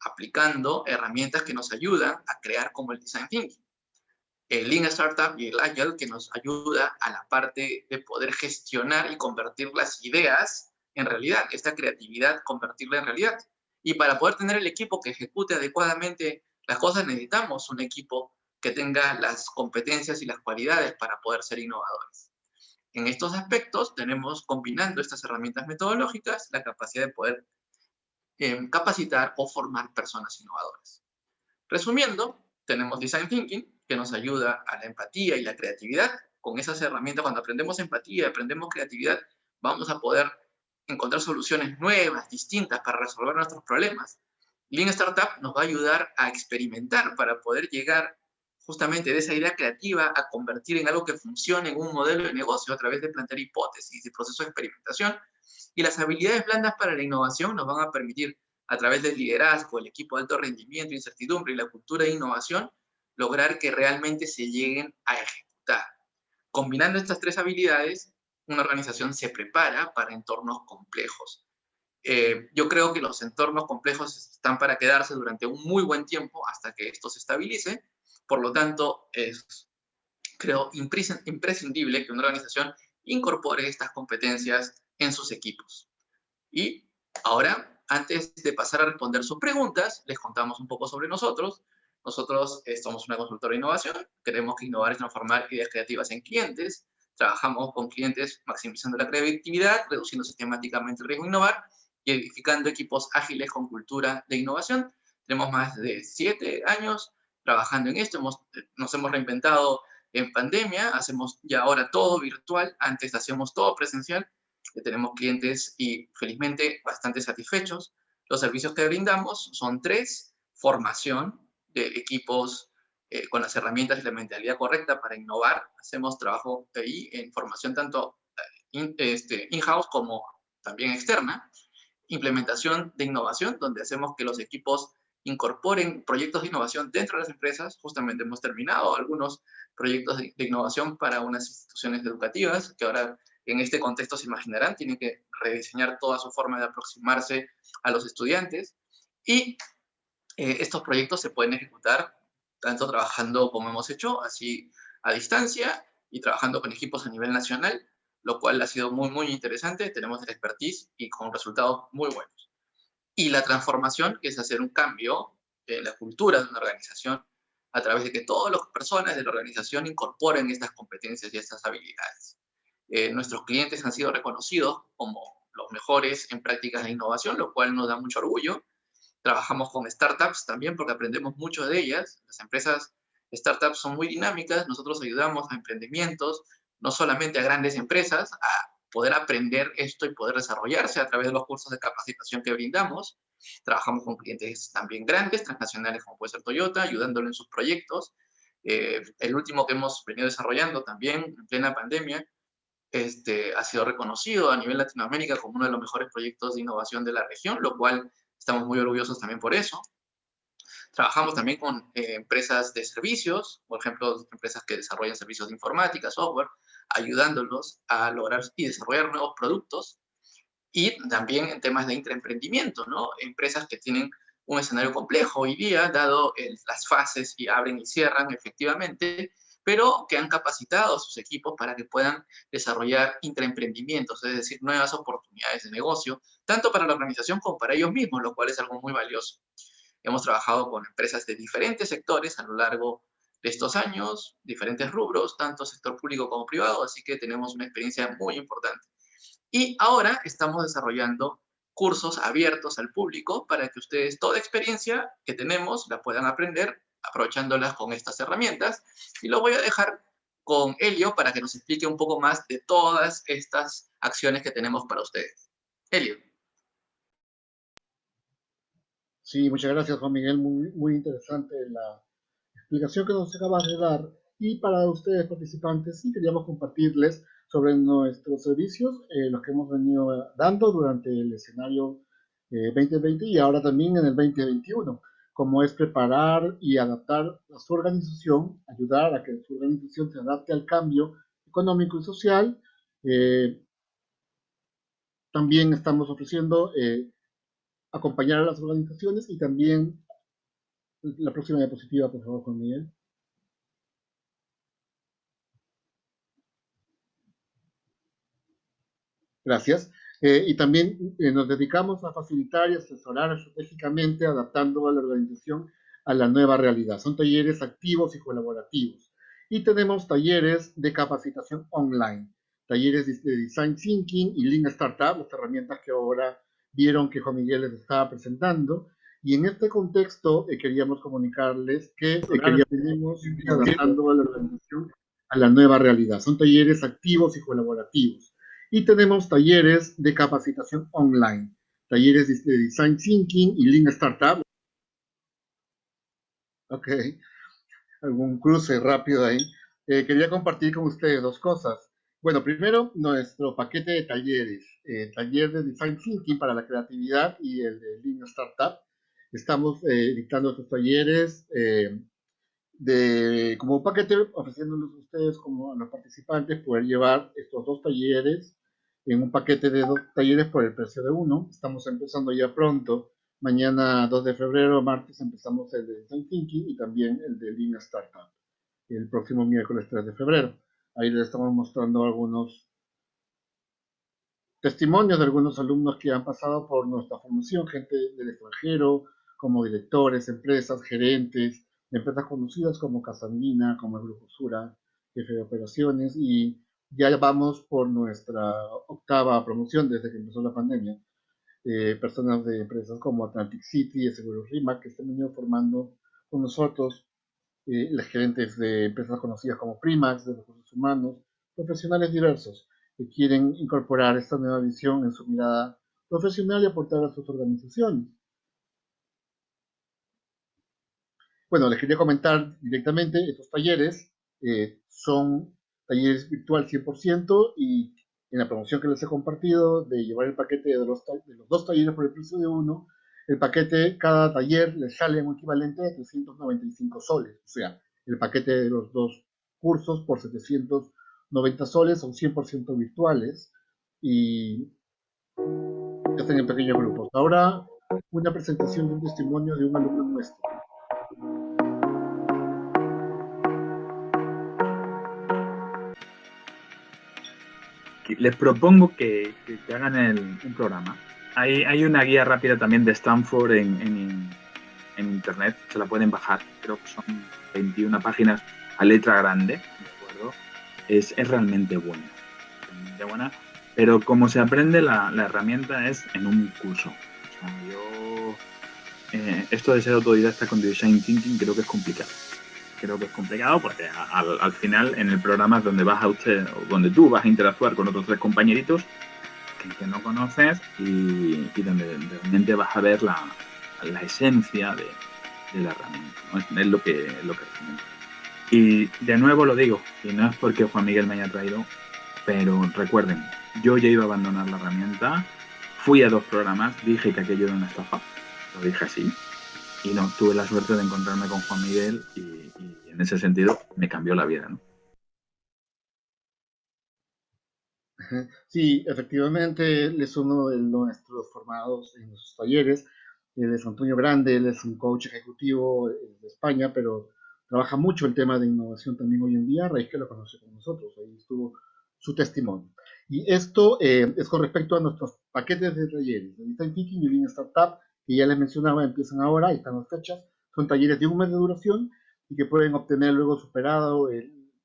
Aplicando herramientas que nos ayudan a crear como el Design Thinking. El Lean Startup y el Agile que nos ayuda a la parte de poder gestionar y convertir las ideas en realidad, esta creatividad, convertirla en realidad. Y para poder tener el equipo que ejecute adecuadamente las cosas, necesitamos un equipo que tenga las competencias y las cualidades para poder ser innovadores. En estos aspectos tenemos, combinando estas herramientas metodológicas, la capacidad de poder capacitar o formar personas innovadoras. Resumiendo, tenemos Design Thinking, que nos ayuda a la empatía y la creatividad. Con esas herramientas, cuando aprendemos empatía y aprendemos creatividad, vamos a poder encontrar soluciones nuevas, distintas para resolver nuestros problemas. Lean Startup nos va a ayudar a experimentar para poder llegar justamente de esa idea creativa a convertir en algo que funcione en un modelo de negocio a través de plantear hipótesis y proceso de experimentación. Y las habilidades blandas para la innovación nos van a permitir, a través del liderazgo, el equipo de alto rendimiento, incertidumbre y la cultura de innovación, lograr que realmente se lleguen a ejecutar. Combinando estas tres habilidades, una organización se prepara para entornos complejos. Yo creo que los entornos complejos están para quedarse durante un muy buen tiempo hasta que esto se estabilice. Por lo tanto, es, creo, imprescindible que una organización incorpore estas competencias en sus equipos. Y ahora, antes de pasar a responder sus preguntas, les contamos un poco sobre nosotros. Nosotros somos una consultora de innovación, queremos que innovar es transformar ideas creativas en clientes, trabajamos con clientes maximizando la creatividad, reduciendo sistemáticamente el riesgo de innovar y edificando equipos ágiles con cultura de innovación. Tenemos más de 7 años trabajando en esto, nos hemos reinventado en pandemia, hacemos ya ahora todo virtual, antes hacíamos todo presencial, tenemos clientes y felizmente bastante satisfechos. Los servicios que brindamos son 3: formación de equipos con las herramientas y la mentalidad correcta para innovar. Hacemos trabajo ahí en formación tanto in-house como también externa. Implementación de innovación, donde hacemos que los equipos incorporen proyectos de innovación dentro de las empresas. Justamente hemos terminado algunos proyectos de innovación para unas instituciones educativas que ahora en este contexto se imaginarán, tienen que rediseñar toda su forma de aproximarse a los estudiantes. Y estos proyectos se pueden ejecutar tanto trabajando como hemos hecho, así a distancia y trabajando con equipos a nivel nacional, lo cual ha sido muy, muy interesante. Tenemos el expertise y con resultados muy buenos. Y la transformación, que es hacer un cambio en la cultura de una organización a través de que todas las personas de la organización incorporen estas competencias y estas habilidades. Nuestros clientes han sido reconocidos como los mejores en prácticas de innovación, lo cual nos da mucho orgullo. Trabajamos con startups también porque aprendemos mucho de ellas. Las empresas startups son muy dinámicas. Nosotros ayudamos a emprendimientos, no solamente a grandes empresas, a poder aprender esto y poder desarrollarse a través de los cursos de capacitación que brindamos. Trabajamos con clientes también grandes, transnacionales, como puede ser Toyota, ayudándolo en sus proyectos. El último que hemos venido desarrollando también en plena pandemia ha sido reconocido a nivel Latinoamérica como uno de los mejores proyectos de innovación de la región, lo cual estamos muy orgullosos también por eso. Trabajamos también con empresas de servicios, por ejemplo, empresas que desarrollan servicios de informática, software, ayudándolos a lograr y desarrollar nuevos productos. Y también en temas de intraemprendimiento, ¿no? Empresas que tienen un escenario complejo hoy día, dado las fases y abren y cierran efectivamente, pero que han capacitado a sus equipos para que puedan desarrollar intraemprendimientos, es decir, nuevas oportunidades de negocio, tanto para la organización como para ellos mismos, lo cual es algo muy valioso. Hemos trabajado con empresas de diferentes sectores a lo largo de estos años, diferentes rubros, tanto sector público como privado, así que tenemos una experiencia muy importante. Y ahora estamos desarrollando cursos abiertos al público para que ustedes toda experiencia que tenemos la puedan aprender aprovechándolas con estas herramientas. Y lo voy a dejar con Elio para que nos explique un poco más de todas estas acciones que tenemos para ustedes. Elio. Sí, muchas gracias, Juan Miguel. Muy, muy interesante la explicación que nos acabas de dar. Y para ustedes, participantes, sí queríamos compartirles sobre nuestros servicios, los que hemos venido dando durante el escenario 2020 y ahora también en el 2021, como es preparar y adaptar a su organización, ayudar a que su organización se adapte al cambio económico y social. Eh, También estamos ofreciendo acompañar a las organizaciones y también la próxima diapositiva, por favor, Juan Miguel. Gracias. Y también nos dedicamos a facilitar y asesorar estratégicamente, adaptando a la organización a la nueva realidad. Son talleres activos y colaborativos. Y tenemos talleres de capacitación online, talleres de Design Thinking y Lean Startup, las herramientas que ahora vieron que Juan Miguel les estaba presentando. Y en este contexto queríamos comunicarles que tenemos adaptando a la organización a la nueva realidad. Son talleres activos y colaborativos. Y tenemos talleres de capacitación online, talleres de Design Thinking y Lean Startup. Ok, algún cruce rápido ahí. Quería compartir con ustedes dos cosas. Bueno, primero, nuestro paquete de talleres, taller de Design Thinking para la creatividad y el de Lean Startup. Estamos dictando estos talleres como paquete, ofreciéndolos a ustedes como a los participantes poder llevar estos dos talleres en un paquete de dos talleres por el precio de uno. Estamos empezando ya pronto. Mañana 2 de febrero, martes, empezamos el de Design Thinking y también el de Lean Startup. El próximo miércoles 3 de febrero. Ahí les estamos mostrando algunos testimonios de algunos alumnos que han pasado por nuestra formación, gente del extranjero, como directores, empresas, gerentes, de empresas conocidas como Casandina, como el Grupo Sura, jefe de operaciones, y ya vamos por nuestra octava promoción desde que empezó la pandemia. personas de empresas como Atlantic City, de Seguros RIMAC, que se han venido formando con nosotros, las gerentes de empresas conocidas como Primax, de recursos humanos, profesionales diversos que quieren incorporar esta nueva visión en su mirada profesional y aportar a sus organizaciones. Bueno, les quería comentar directamente, estos talleres son talleres virtual 100% y en la promoción que les he compartido de llevar el paquete de los dos talleres por el precio de uno, el paquete, cada taller les sale un equivalente a 395 soles, o sea, el paquete de los dos cursos por 790 soles, son 100% virtuales y están en pequeños grupos. Ahora, una presentación de un testimonio de un alumno nuestro. Les propongo que hagan un programa. Hay una guía rápida también de Stanford en internet, se la pueden bajar, creo que son 21 páginas a letra grande, ¿de acuerdo? Es realmente buena, pero como se aprende la herramienta es en un curso. O sea, yo, esto de ser autodidacta con Design Thinking creo que es complicado. Creo que es complicado porque al final en el programa es donde donde tú vas a interactuar con otros 3 compañeritos que no conoces y donde realmente vas a ver la esencia de la herramienta, ¿no? Es lo que recomiendo. Y de nuevo lo digo, y no es porque Juan Miguel me haya traído, pero recuerden, yo ya iba a abandonar la herramienta, fui a 2 programas, dije que aquello era una estafa, lo dije así, y no, tuve la suerte de encontrarme con Juan Miguel y en ese sentido me cambió la vida, ¿no? Sí, efectivamente, él es uno de nuestros formados en nuestros talleres. Él es Antonio Grande, él es un coach ejecutivo de España, pero trabaja mucho el tema de innovación también hoy en día, a raíz que lo conoce con nosotros. Ahí estuvo su testimonio. Y esto es con respecto a nuestros paquetes de talleres, de Design Thinking y Lean Startup, que ya les mencionaba, empiezan ahora, ahí están las fechas. Son talleres de un mes de duración y que pueden obtener luego superado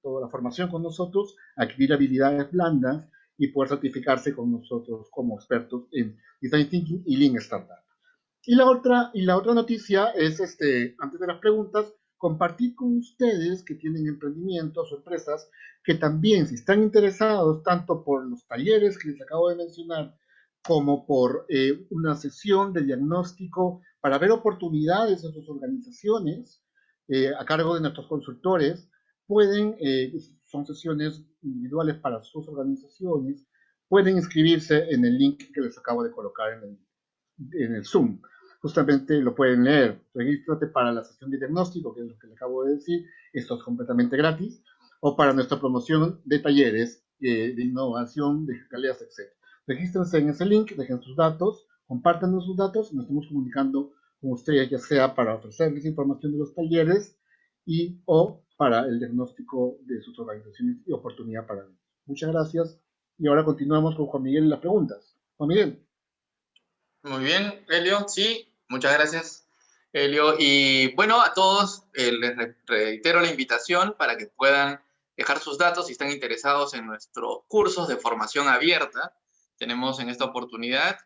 toda la formación con nosotros, adquirir habilidades blandas y poder certificarse con nosotros como expertos en Design Thinking y Lean Startup. Y la otra noticia es, antes de las preguntas, compartir con ustedes que tienen emprendimientos o empresas que también, si están interesados tanto por los talleres que les acabo de mencionar, como por una sesión de diagnóstico para ver oportunidades en sus organizaciones, a cargo de nuestros consultores, pueden, son sesiones individuales para sus organizaciones, pueden inscribirse en el link que les acabo de colocar en el Zoom. Justamente lo pueden leer. Regístrate para la sesión de diagnóstico, que es lo que le acabo de decir. Esto es completamente gratis. O para nuestra promoción de talleres de innovación, digitales, etc. Regístrense en ese link, dejen sus datos, compártanos sus datos y nos estamos comunicando con ustedes, ya sea para ofrecerles información de los talleres o para el diagnóstico de sus organizaciones y oportunidad para ellos. Muchas gracias. Y ahora continuamos con Juan Miguel y las preguntas. Juan Miguel. Muy bien, Elio, sí, muchas gracias, Elio. Y bueno, a todos les reitero la invitación para que puedan dejar sus datos si están interesados en nuestros cursos de formación abierta. Tenemos en esta oportunidad,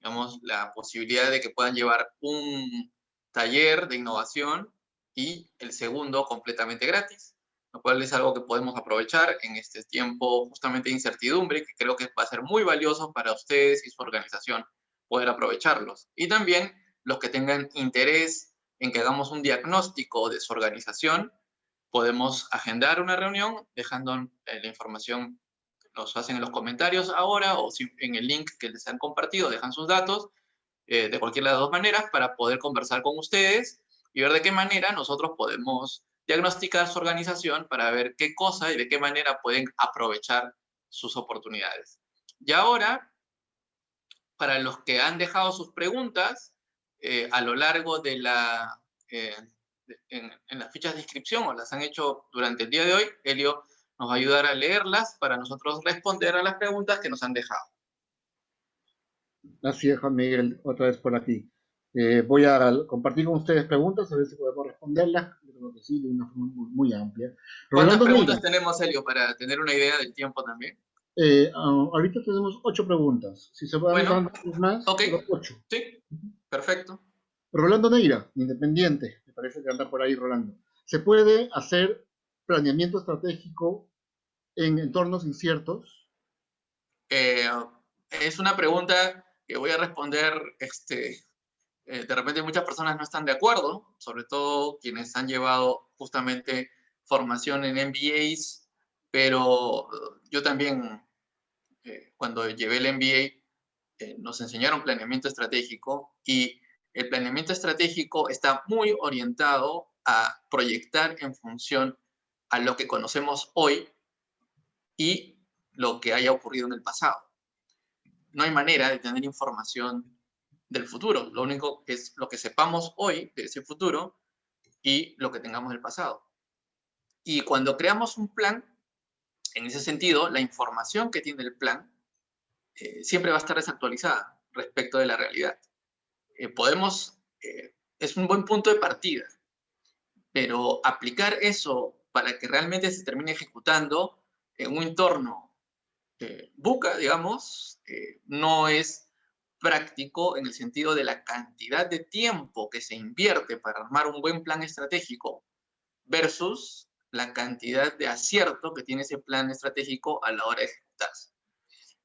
digamos, la posibilidad de que puedan llevar un taller de innovación y el segundo completamente gratis, lo cual es algo que podemos aprovechar en este tiempo justamente de incertidumbre, que creo que va a ser muy valioso para ustedes y su organización poder aprovecharlos. Y también los que tengan interés en que hagamos un diagnóstico de su organización, podemos agendar una reunión dejando la información, nos hacen en los comentarios ahora o si en el link que les han compartido dejan sus datos, de cualquiera de las 2 maneras, para poder conversar con ustedes y ver de qué manera nosotros podemos diagnosticar su organización para ver qué cosa y de qué manera pueden aprovechar sus oportunidades. Y ahora, para los que han dejado sus preguntas a lo largo de en las fichas de inscripción o las han hecho durante el día de hoy, Elio nos va a ayudar a leerlas para nosotros responder a las preguntas que nos han dejado. Así es, Juan Miguel, otra vez por aquí. Voy a compartir con ustedes preguntas, a ver si podemos responderlas. Creo que sí, de una forma muy, muy amplia. ¿Cuántas Rolando preguntas Neira. tenemos, Elio, para tener una idea del tiempo también? Ahorita tenemos 8 preguntas. Si se van Bueno, dando más, ok, los 8. sí, perfecto. Rolando Neira, independiente, me parece que anda por ahí Rolando. ¿Se puede hacer planeamiento estratégico en entornos inciertos? Eh, es una pregunta que voy a responder, de repente muchas personas no están de acuerdo, sobre todo quienes han llevado justamente formación en MBAs, pero yo también, cuando llevé el MBA, nos enseñaron planeamiento estratégico y el planeamiento estratégico está muy orientado a proyectar en función a lo que conocemos hoy y lo que haya ocurrido en el pasado. No hay manera de tener información del futuro. Lo único es lo que sepamos hoy de ese futuro y lo que tengamos del pasado. Y cuando creamos un plan, en ese sentido, la información que tiene el plan siempre va a estar desactualizada respecto de la realidad. Es un buen punto de partida, pero aplicar eso para que realmente se termine ejecutando en un entorno buca, digamos, no es práctico en el sentido de la cantidad de tiempo que se invierte para armar un buen plan estratégico versus la cantidad de acierto que tiene ese plan estratégico a la hora de ejecutarse.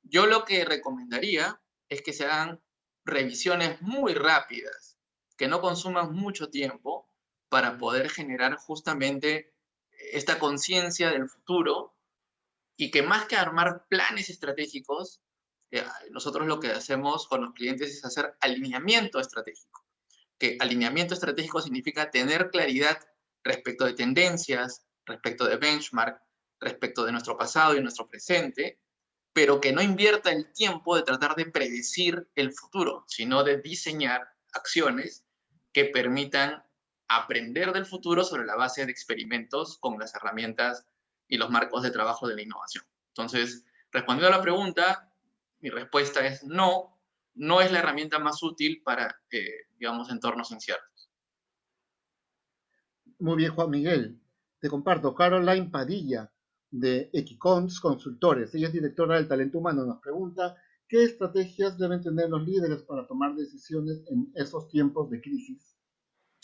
Yo lo que recomendaría es que se hagan revisiones muy rápidas, que no consuman mucho tiempo para poder generar justamente esta conciencia del futuro y que más que armar planes estratégicos, nosotros lo que hacemos con los clientes es hacer alineamiento estratégico. Que alineamiento estratégico significa tener claridad respecto de tendencias, respecto de benchmark, respecto de nuestro pasado y nuestro presente, pero que no invierta el tiempo de tratar de predecir el futuro, sino de diseñar acciones que permitan aprender del futuro sobre la base de experimentos con las herramientas y los marcos de trabajo de la innovación. Entonces, respondiendo a la pregunta, mi respuesta es no, no es la herramienta más útil para, digamos, entornos inciertos. Muy bien, Juan Miguel. Te comparto. Caroline Padilla, de Equicons Consultores. Ella es directora del talento humano. Nos pregunta qué estrategias deben tener los líderes para tomar decisiones en esos tiempos de crisis.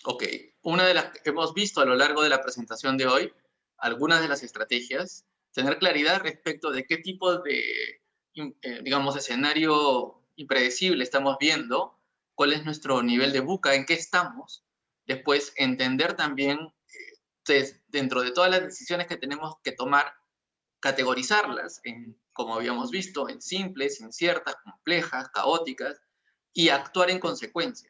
Ok, una de las que hemos visto a lo largo de la presentación de hoy, algunas de las estrategias, tener claridad respecto de qué tipo de, digamos, escenario impredecible estamos viendo, cuál es nuestro nivel de buca, en qué estamos. Después, entender también, dentro de todas las decisiones que tenemos que tomar, categorizarlas, como habíamos visto, en simples, inciertas, complejas, caóticas, y actuar en consecuencia.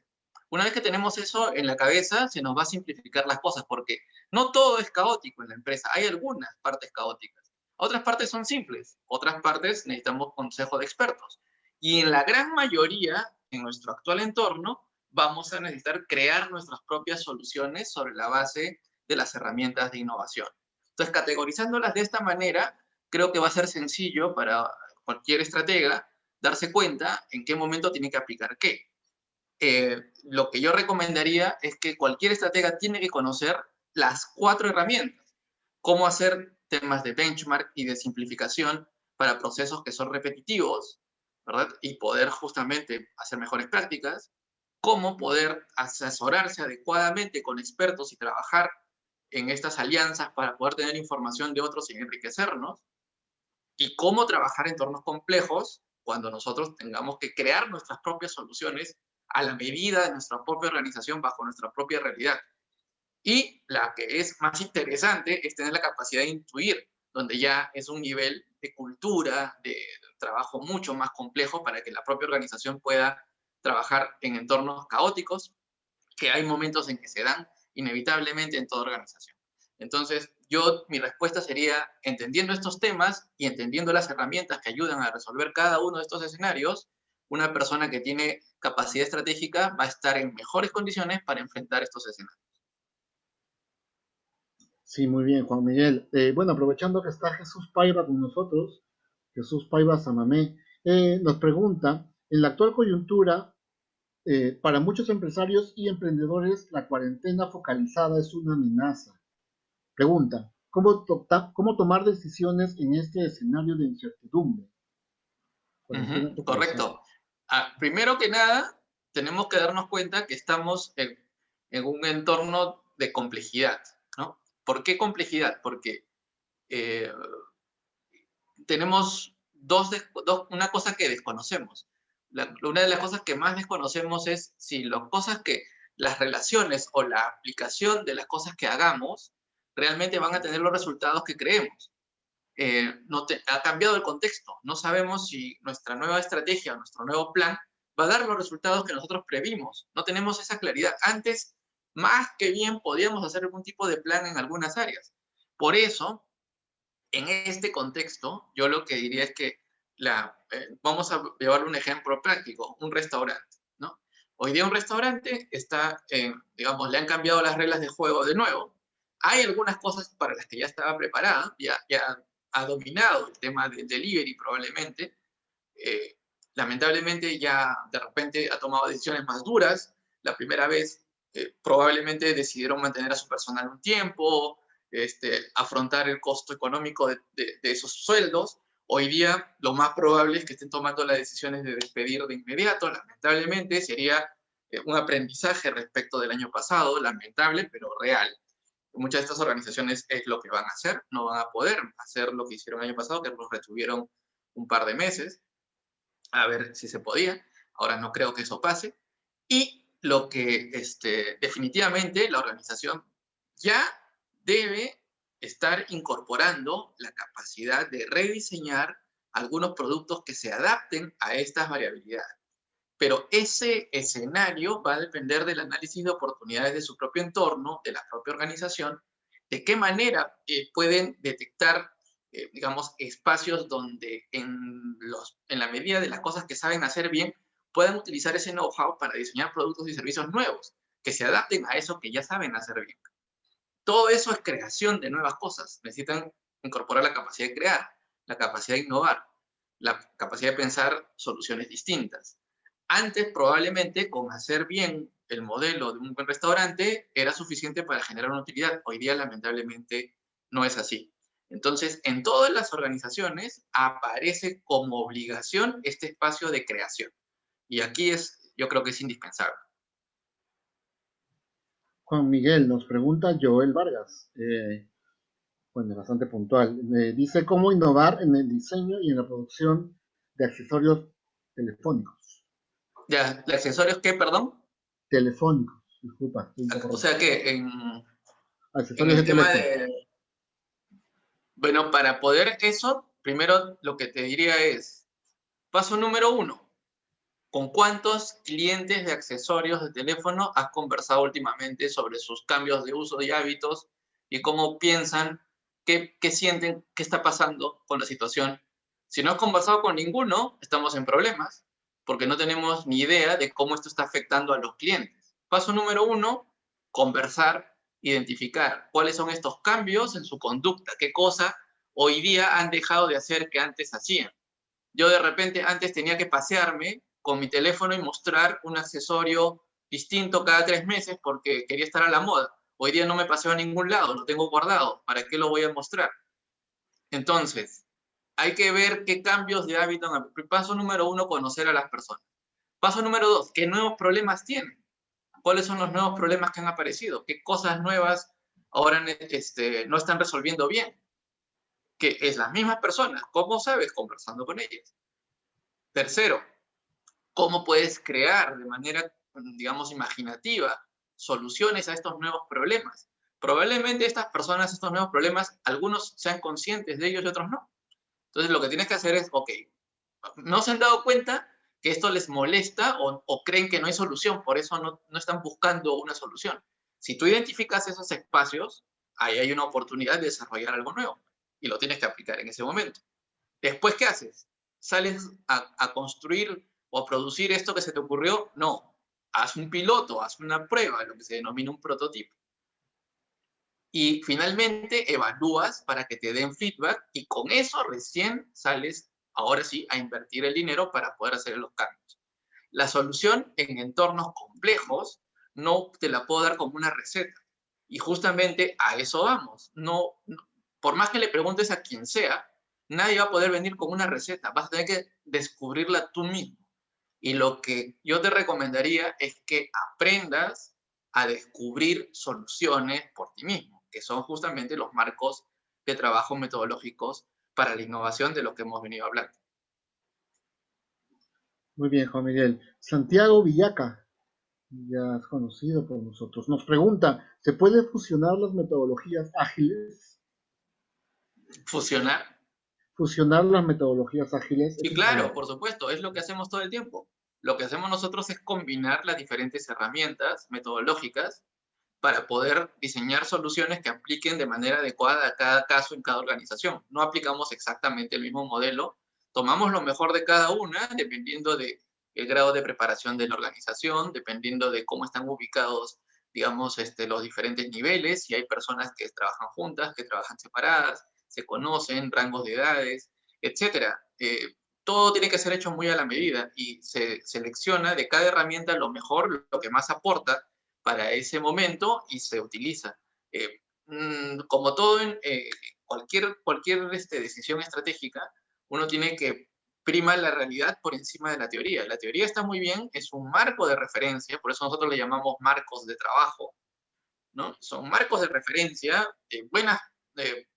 Una vez que tenemos eso en la cabeza, se nos va a simplificar las cosas, porque no todo es caótico en la empresa, hay algunas partes caóticas. Otras partes son simples, otras partes necesitamos consejo de expertos. Y en la gran mayoría, en nuestro actual entorno, vamos a necesitar crear nuestras propias soluciones sobre la base de las herramientas de innovación. Entonces, categorizándolas de esta manera, creo que va a ser sencillo para cualquier estratega darse cuenta en qué momento tiene que aplicar qué. Lo que yo recomendaría es que cualquier estratega tiene que conocer las 4 herramientas. Cómo hacer temas de benchmark y de simplificación para procesos que son repetitivos, ¿verdad? Y poder justamente hacer mejores prácticas. Cómo poder asesorarse adecuadamente con expertos y trabajar en estas alianzas para poder tener información de otros y enriquecernos. Y cómo trabajar en entornos complejos cuando nosotros tengamos que crear nuestras propias soluciones a la medida de nuestra propia organización bajo nuestra propia realidad. Y la que es más interesante es tener la capacidad de intuir, donde ya es un nivel de cultura, de trabajo mucho más complejo para que la propia organización pueda trabajar en entornos caóticos, que hay momentos en que se dan inevitablemente en toda organización. Entonces, mi respuesta sería, entendiendo estos temas y entendiendo las herramientas que ayudan a resolver cada uno de estos escenarios, una persona que tiene capacidad estratégica va a estar en mejores condiciones para enfrentar estos escenarios. Sí, muy bien, Juan Miguel. Bueno, aprovechando que está Jesús Paiva con nosotros, Jesús Paiva Samamé, nos pregunta, en la actual coyuntura, para muchos empresarios y emprendedores, la cuarentena focalizada es una amenaza. Pregunta, cómo tomar decisiones en este escenario de incertidumbre. Correcto. Primero que nada, tenemos que darnos cuenta que estamos en un entorno de complejidad, ¿no? ¿Por qué complejidad? Porque tenemos una cosa que desconocemos. Una de las cosas que más desconocemos es si las relaciones o la aplicación de las cosas que hagamos realmente van a tener los resultados que creemos. Ha cambiado el contexto. No sabemos si nuestra nueva estrategia o nuestro nuevo plan va a dar los resultados que nosotros previmos. No tenemos esa claridad. Antes, más que bien, podíamos hacer algún tipo de plan en algunas áreas. Por eso, en este contexto, yo lo que diría es que vamos a llevar un ejemplo práctico, un restaurante, ¿no? Hoy día un restaurante está, digamos, le han cambiado las reglas de juego de nuevo. Hay algunas cosas para las que ya estaba preparada, ya ha dominado el tema del delivery probablemente. Lamentablemente ya de repente ha tomado decisiones más duras. La primera vez probablemente decidieron mantener a su personal un tiempo, afrontar el costo económico de esos sueldos. Hoy día lo más probable es que estén tomando las decisiones de despedir de inmediato. Lamentablemente sería un aprendizaje respecto del año pasado, lamentable pero real. Muchas de estas organizaciones es lo que van a hacer, no van a poder hacer lo que hicieron el año pasado, que los retuvieron un par de meses, a ver si se podía. Ahora no creo que eso pase. Y lo que definitivamente la organización ya debe estar incorporando la capacidad de rediseñar algunos productos que se adapten a estas variabilidades. Pero ese escenario va a depender del análisis de oportunidades de su propio entorno, de la propia organización, de qué manera pueden detectar, digamos, espacios donde en la medida de las cosas que saben hacer bien, puedan utilizar ese know-how para diseñar productos y servicios nuevos, que se adapten a eso que ya saben hacer bien. Todo eso es creación de nuevas cosas. Necesitan incorporar la capacidad de crear, la capacidad de innovar, la capacidad de pensar soluciones distintas. Antes, probablemente, con hacer bien el modelo de un buen restaurante era suficiente para generar una utilidad. Hoy día, lamentablemente, no es así. Entonces, en todas las organizaciones aparece como obligación este espacio de creación. Y aquí yo creo que es indispensable. Juan Miguel, nos pregunta Joel Vargas, bueno, bastante puntual. Dice cómo innovar en el diseño y en la producción de accesorios telefónicos. Ya, ¿de accesorios qué, perdón? Telefónicos, disculpa. O sea que en accesorios el de tema teléfono. Bueno, para poder eso, primero lo que te diría es, paso número 1, ¿con cuántos clientes de accesorios de teléfono has conversado últimamente sobre sus cambios de uso y hábitos y cómo piensan, qué sienten, qué está pasando con la situación? Si no has conversado con ninguno, estamos en problemas, porque no tenemos ni idea de cómo esto está afectando a los clientes. Paso número 1, conversar, identificar cuáles son estos cambios en su conducta, qué cosa hoy día han dejado de hacer que antes hacían. Yo de repente antes tenía que pasearme con mi teléfono y mostrar un accesorio distinto cada 3 meses porque quería estar a la moda. Hoy día no me paseo a ningún lado, lo tengo guardado. ¿Para qué lo voy a mostrar? Entonces, hay que ver qué cambios de hábito. Paso número 1, conocer a las personas. Paso número 2, ¿qué nuevos problemas tienen? ¿Cuáles son los nuevos problemas que han aparecido? ¿Qué cosas nuevas ahora no están resolviendo bien? Que es las mismas personas. ¿Cómo sabes? Conversando con ellas. Tercero, ¿cómo puedes crear de manera, digamos, imaginativa soluciones a estos nuevos problemas? Probablemente estas personas, estos nuevos problemas, algunos sean conscientes de ellos y otros no. Entonces lo que tienes que hacer es, ok, no se han dado cuenta que esto les molesta o creen que no hay solución, por eso no están buscando una solución. Si tú identificas esos espacios, ahí hay una oportunidad de desarrollar algo nuevo y lo tienes que aplicar en ese momento. Después, ¿qué haces? ¿Sales a construir o a producir esto que se te ocurrió? No. Haz un piloto, haz una prueba, lo que se denomina un prototipo. Y finalmente evalúas para que te den feedback y con eso recién sales, ahora sí, a invertir el dinero para poder hacer los cambios. La solución en entornos complejos no te la puedo dar como una receta. Y justamente a eso vamos. por más que le preguntes a quien sea, nadie va a poder venir con una receta. Vas a tener que descubrirla tú mismo. Y lo que yo te recomendaría es que aprendas a descubrir soluciones por ti mismo, que son justamente los marcos de trabajo metodológicos para la innovación de lo que hemos venido hablando. Muy bien, Juan Miguel. Santiago Villaca, ya es conocido por nosotros, nos pregunta, ¿se puede fusionar las metodologías ágiles? Fusionar. Fusionar las metodologías ágiles. Sí, claro, por supuesto, es lo que hacemos todo el tiempo. Lo que hacemos nosotros es combinar las diferentes herramientas metodológicas para poder diseñar soluciones que apliquen de manera adecuada a cada caso en cada organización. No aplicamos exactamente el mismo modelo, tomamos lo mejor de cada una, dependiendo del grado de preparación de la organización, dependiendo de cómo están ubicados, digamos, los diferentes niveles, si hay personas que trabajan juntas, que trabajan separadas, se conocen, rangos de edades, etcétera. Todo tiene que ser hecho muy a la medida y se selecciona de cada herramienta lo mejor, lo que más aporta para ese momento y se utiliza. Como todo en cualquier decisión estratégica, uno tiene que primar la realidad por encima de la teoría. La teoría está muy bien, es un marco de referencia, por eso nosotros le llamamos marcos de trabajo, ¿no? Son marcos de referencia, buenas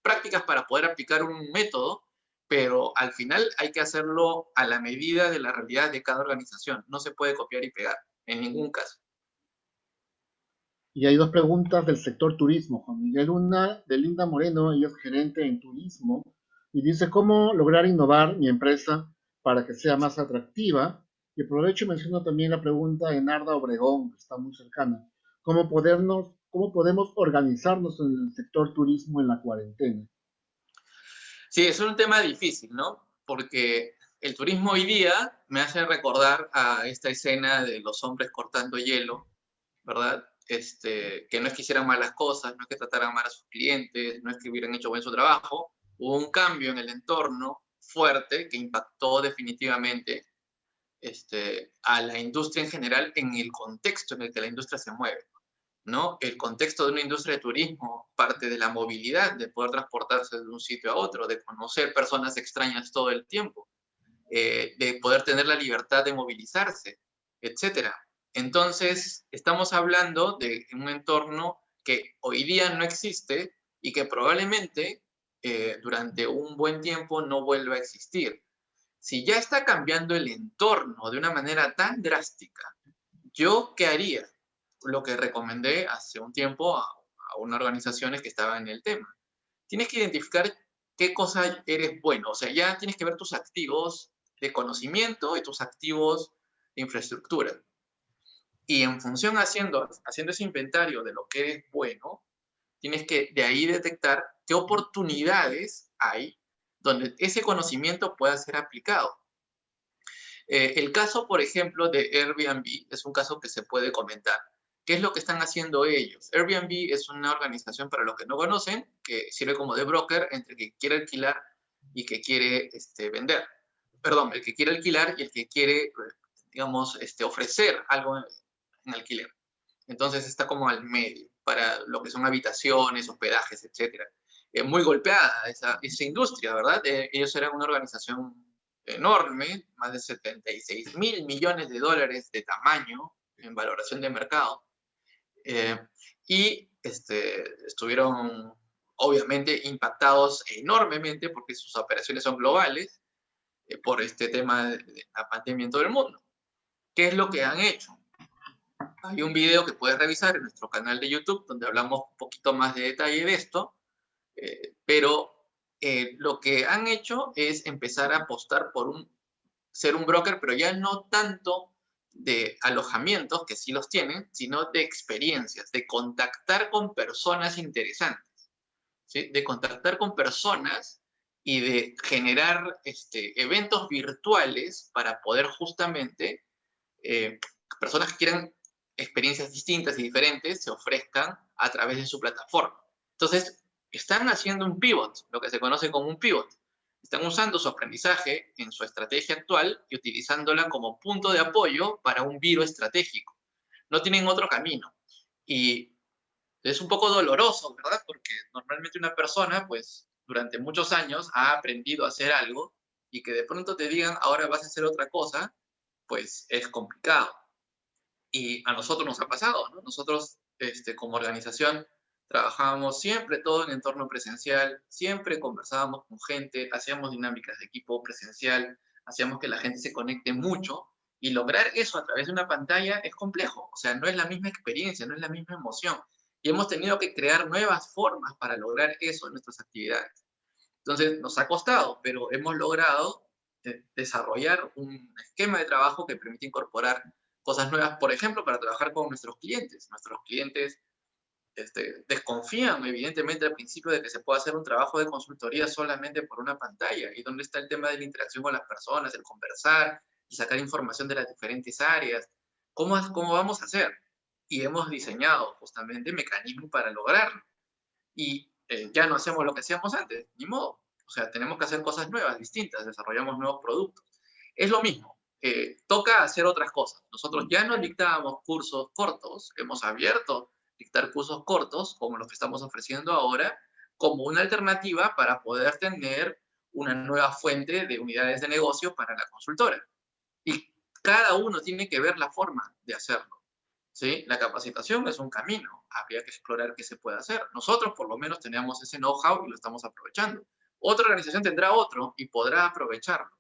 prácticas para poder aplicar un método, pero al final hay que hacerlo a la medida de la realidad de cada organización. No se puede copiar y pegar, en ningún caso. Y hay dos preguntas del sector turismo, Juan Miguel. Una de Linda Moreno, ella es gerente en turismo, y dice, ¿cómo lograr innovar mi empresa para que sea más atractiva? Y aprovecho y menciono también la pregunta de Narda Obregón, que está muy cercana. ¿Cómo podemos organizarnos en el sector turismo en la cuarentena? Sí, es un tema difícil, ¿no? Porque el turismo hoy día me hace recordar a esta escena de los hombres cortando hielo, ¿verdad? Que no es que hicieran malas cosas, no es que trataran mal a sus clientes, no es que hubieran hecho buen su trabajo. Hubo un cambio en el entorno fuerte que impactó definitivamente a la industria en general en el contexto en el que la industria se mueve, ¿no? El contexto de una industria de turismo parte de la movilidad, de poder transportarse de un sitio a otro, de conocer personas extrañas todo el tiempo, de poder tener la libertad de movilizarse, etcétera. Entonces, estamos hablando de un entorno que hoy día no existe y que probablemente durante un buen tiempo no vuelva a existir. Si ya está cambiando el entorno de una manera tan drástica, ¿yo qué haría? Lo que recomendé hace un tiempo a unas organizaciones que estaban en el tema. Tienes que identificar qué cosa eres bueno. O sea, ya tienes que ver tus activos de conocimiento y tus activos de infraestructura. Y en función haciendo ese inventario de lo que eres bueno, tienes que de ahí detectar qué oportunidades hay donde ese conocimiento pueda ser aplicado. El caso, por ejemplo, de Airbnb es un caso que se puede comentar. ¿Qué es lo que están haciendo ellos? Airbnb es una organización, para los que no conocen, que sirve como de broker entre el que quiere alquilar y que quiere vender. Perdón, el que quiere alquilar y el que quiere, digamos, ofrecer algo en alquiler. Entonces está como al medio para lo que son habitaciones, hospedajes, etc. Muy golpeada esa industria, ¿verdad? Ellos eran una organización enorme, más de 76.000 millones de dólares de tamaño en valoración de mercado. Y estuvieron obviamente impactados enormemente porque sus operaciones son globales por este tema de la pandemia en todo el mundo. ¿Qué es lo que han hecho? Hay un video que puedes revisar en nuestro canal de YouTube donde hablamos un poquito más de detalle de esto, pero lo que han hecho es empezar a apostar por ser un broker, pero ya no tanto de alojamientos, que sí los tienen, sino de experiencias, de contactar con personas interesantes, ¿sí? De contactar con personas y de generar eventos virtuales para poder justamente personas que quieran experiencias distintas y diferentes se ofrezcan a través de su plataforma. Entonces, están haciendo un pivot, lo que se conoce como un pivot. Están usando su aprendizaje en su estrategia actual y utilizándola como punto de apoyo para un viro estratégico. No tienen otro camino. Y es un poco doloroso, ¿verdad? Porque normalmente una persona, pues, durante muchos años ha aprendido a hacer algo y que de pronto te digan ahora vas a hacer otra cosa, pues es complicado. Y a nosotros nos ha pasado, ¿no? Nosotros como organización trabajábamos siempre todo en entorno presencial, siempre conversábamos con gente, hacíamos dinámicas de equipo presencial, hacíamos que la gente se conecte mucho, y lograr eso a través de una pantalla es complejo, o sea, no es la misma experiencia, no es la misma emoción, y hemos tenido que crear nuevas formas para lograr eso en nuestras actividades. Entonces, nos ha costado, pero hemos logrado desarrollar un esquema de trabajo que permite incorporar cosas nuevas, por ejemplo, para trabajar con nuestros clientes. Nuestros clientes desconfían, evidentemente, al principio de que se pueda hacer un trabajo de consultoría solamente por una pantalla. ¿Y dónde está el tema de la interacción con las personas, el conversar, el sacar información de las diferentes áreas? ¿Cómo vamos a hacer? Y hemos diseñado justamente mecanismos para lograrlo. Y ya no hacemos lo que hacíamos antes, ni modo. O sea, tenemos que hacer cosas nuevas, distintas, desarrollamos nuevos productos. Es lo mismo, toca hacer otras cosas. Nosotros ya no dictábamos cursos cortos, hemos abierto dictar cursos cortos, como los que estamos ofreciendo ahora, como una alternativa para poder tener una nueva fuente de unidades de negocio para la consultora. Y cada uno tiene que ver la forma de hacerlo. ¿Sí? La capacitación es un camino, habría que explorar qué se puede hacer. Nosotros por lo menos teníamos ese know-how y lo estamos aprovechando. Otra organización tendrá otro y podrá aprovecharlo.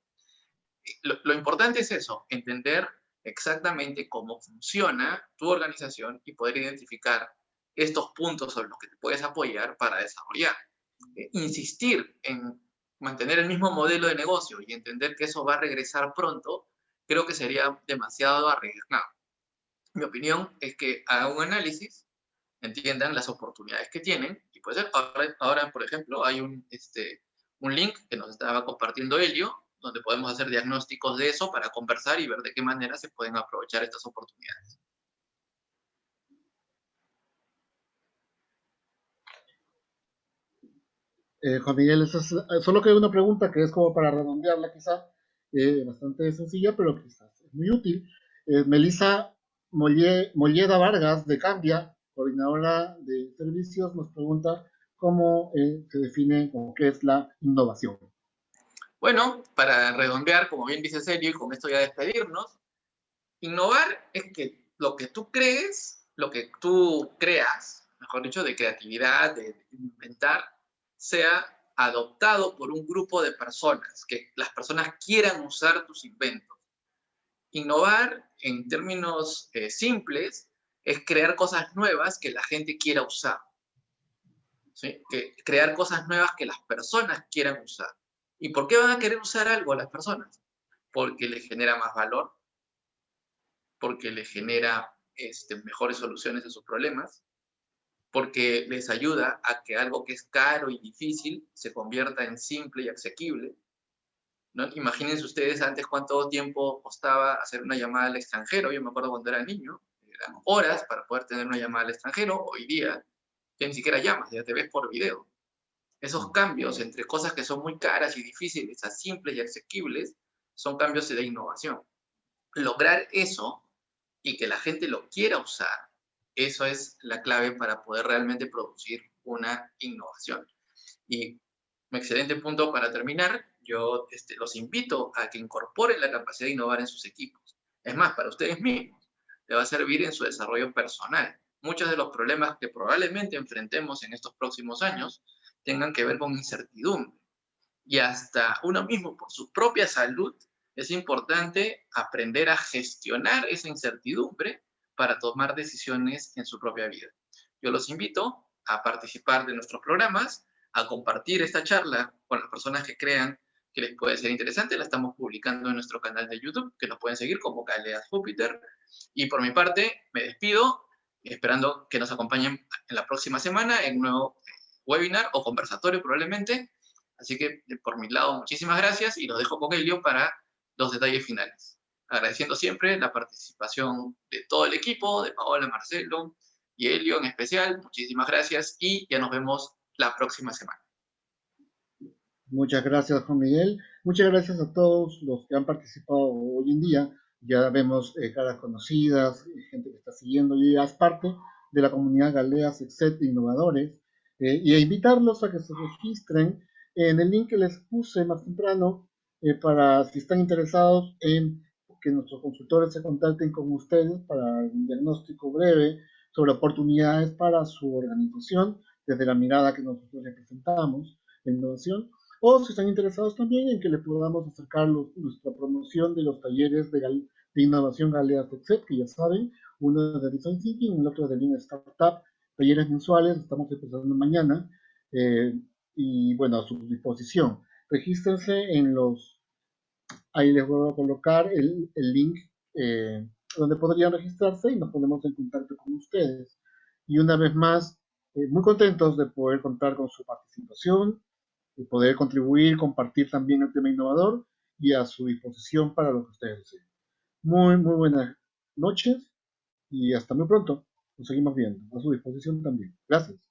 Lo importante es eso, entender exactamente cómo funciona tu organización y poder identificar estos puntos sobre los que te puedes apoyar para desarrollar. Insistir en mantener el mismo modelo de negocio y entender que eso va a regresar pronto, creo que sería demasiado arriesgado. Mi opinión es que hagan un análisis, entiendan las oportunidades que tienen, y puede ser, ahora por ejemplo, hay un link que nos estaba compartiendo Helio, donde podemos hacer diagnósticos de eso para conversar y ver de qué manera se pueden aprovechar estas oportunidades. Juan Miguel, solo que hay una pregunta que es como para redondearla quizá, bastante sencilla, pero quizás es muy útil. Melissa Molleda Vargas de Cambia, coordinadora de servicios, nos pregunta cómo se define o qué es la innovación. Bueno, para redondear, como bien dice Sergio, y con esto ya despedirnos, innovar es que lo que tú crees, lo que tú creas, mejor dicho, de creatividad, de inventar, sea adoptado por un grupo de personas, que las personas quieran usar tus inventos. Innovar, en términos simples, es crear cosas nuevas que la gente quiera usar. ¿Sí? Crear cosas nuevas que las personas quieran usar. ¿Y por qué van a querer usar algo a las personas? Porque les genera más valor, porque les genera mejores soluciones a sus problemas, porque les ayuda a que algo que es caro y difícil se convierta en simple y asequible, ¿no? Imagínense ustedes antes cuánto tiempo costaba hacer una llamada al extranjero. Yo me acuerdo cuando era niño, eran horas para poder tener una llamada al extranjero. Hoy día ya ni siquiera llamas, ya te ves por video. Esos cambios entre cosas que son muy caras y difíciles a simples y asequibles son cambios de innovación. Lograr eso y que la gente lo quiera usar, eso es la clave para poder realmente producir una innovación. Y un excelente punto para terminar, yo los invito a que incorporen la capacidad de innovar en sus equipos. Es más, para ustedes mismos, les va a servir en su desarrollo personal. Muchos de los problemas que probablemente enfrentemos en estos próximos años tengan que ver con incertidumbre. Y hasta uno mismo, por su propia salud, es importante aprender a gestionar esa incertidumbre para tomar decisiones en su propia vida. Yo los invito a participar de nuestros programas, a compartir esta charla con las personas que crean que les puede ser interesante. La estamos publicando en nuestro canal de YouTube, que nos pueden seguir como Galeas Júpiter. Y por mi parte, me despido, esperando que nos acompañen en la próxima semana en un nuevo webinar o conversatorio probablemente. Así que por mi lado, muchísimas gracias y los dejo con Helio para los detalles finales. Agradeciendo siempre la participación de todo el equipo, de Paola, Marcelo y Helio en especial. Muchísimas gracias y ya nos vemos la próxima semana. Muchas gracias, Juan Miguel. Muchas gracias a todos los que han participado hoy en día. Ya vemos caras conocidas, gente que está siguiendo y ya es parte de la comunidad Galeas Exet Innovadores. Y a invitarlos a que se registren en el link que les puse más temprano, para si están interesados en que nuestros consultores se contacten con ustedes para un diagnóstico breve sobre oportunidades para su organización, desde la mirada que nosotros les presentamos, la innovación, o si están interesados también en que le podamos acercar nuestra promoción de los talleres de innovación Galeas Tech, que ya saben, uno de Design Thinking, el otro de Lean Startup, talleres mensuales, estamos empezando mañana, y bueno, a su disposición. Regístrense en ahí les voy a colocar el link, donde podrían registrarse y nos ponemos en contacto con ustedes. Y una vez más, muy contentos de poder contar con su participación, de poder contribuir, compartir también el tema innovador y a su disposición para lo que ustedes deseen. Muy, muy buenas noches y hasta muy pronto. Nos seguimos viendo. A su disposición también. Gracias.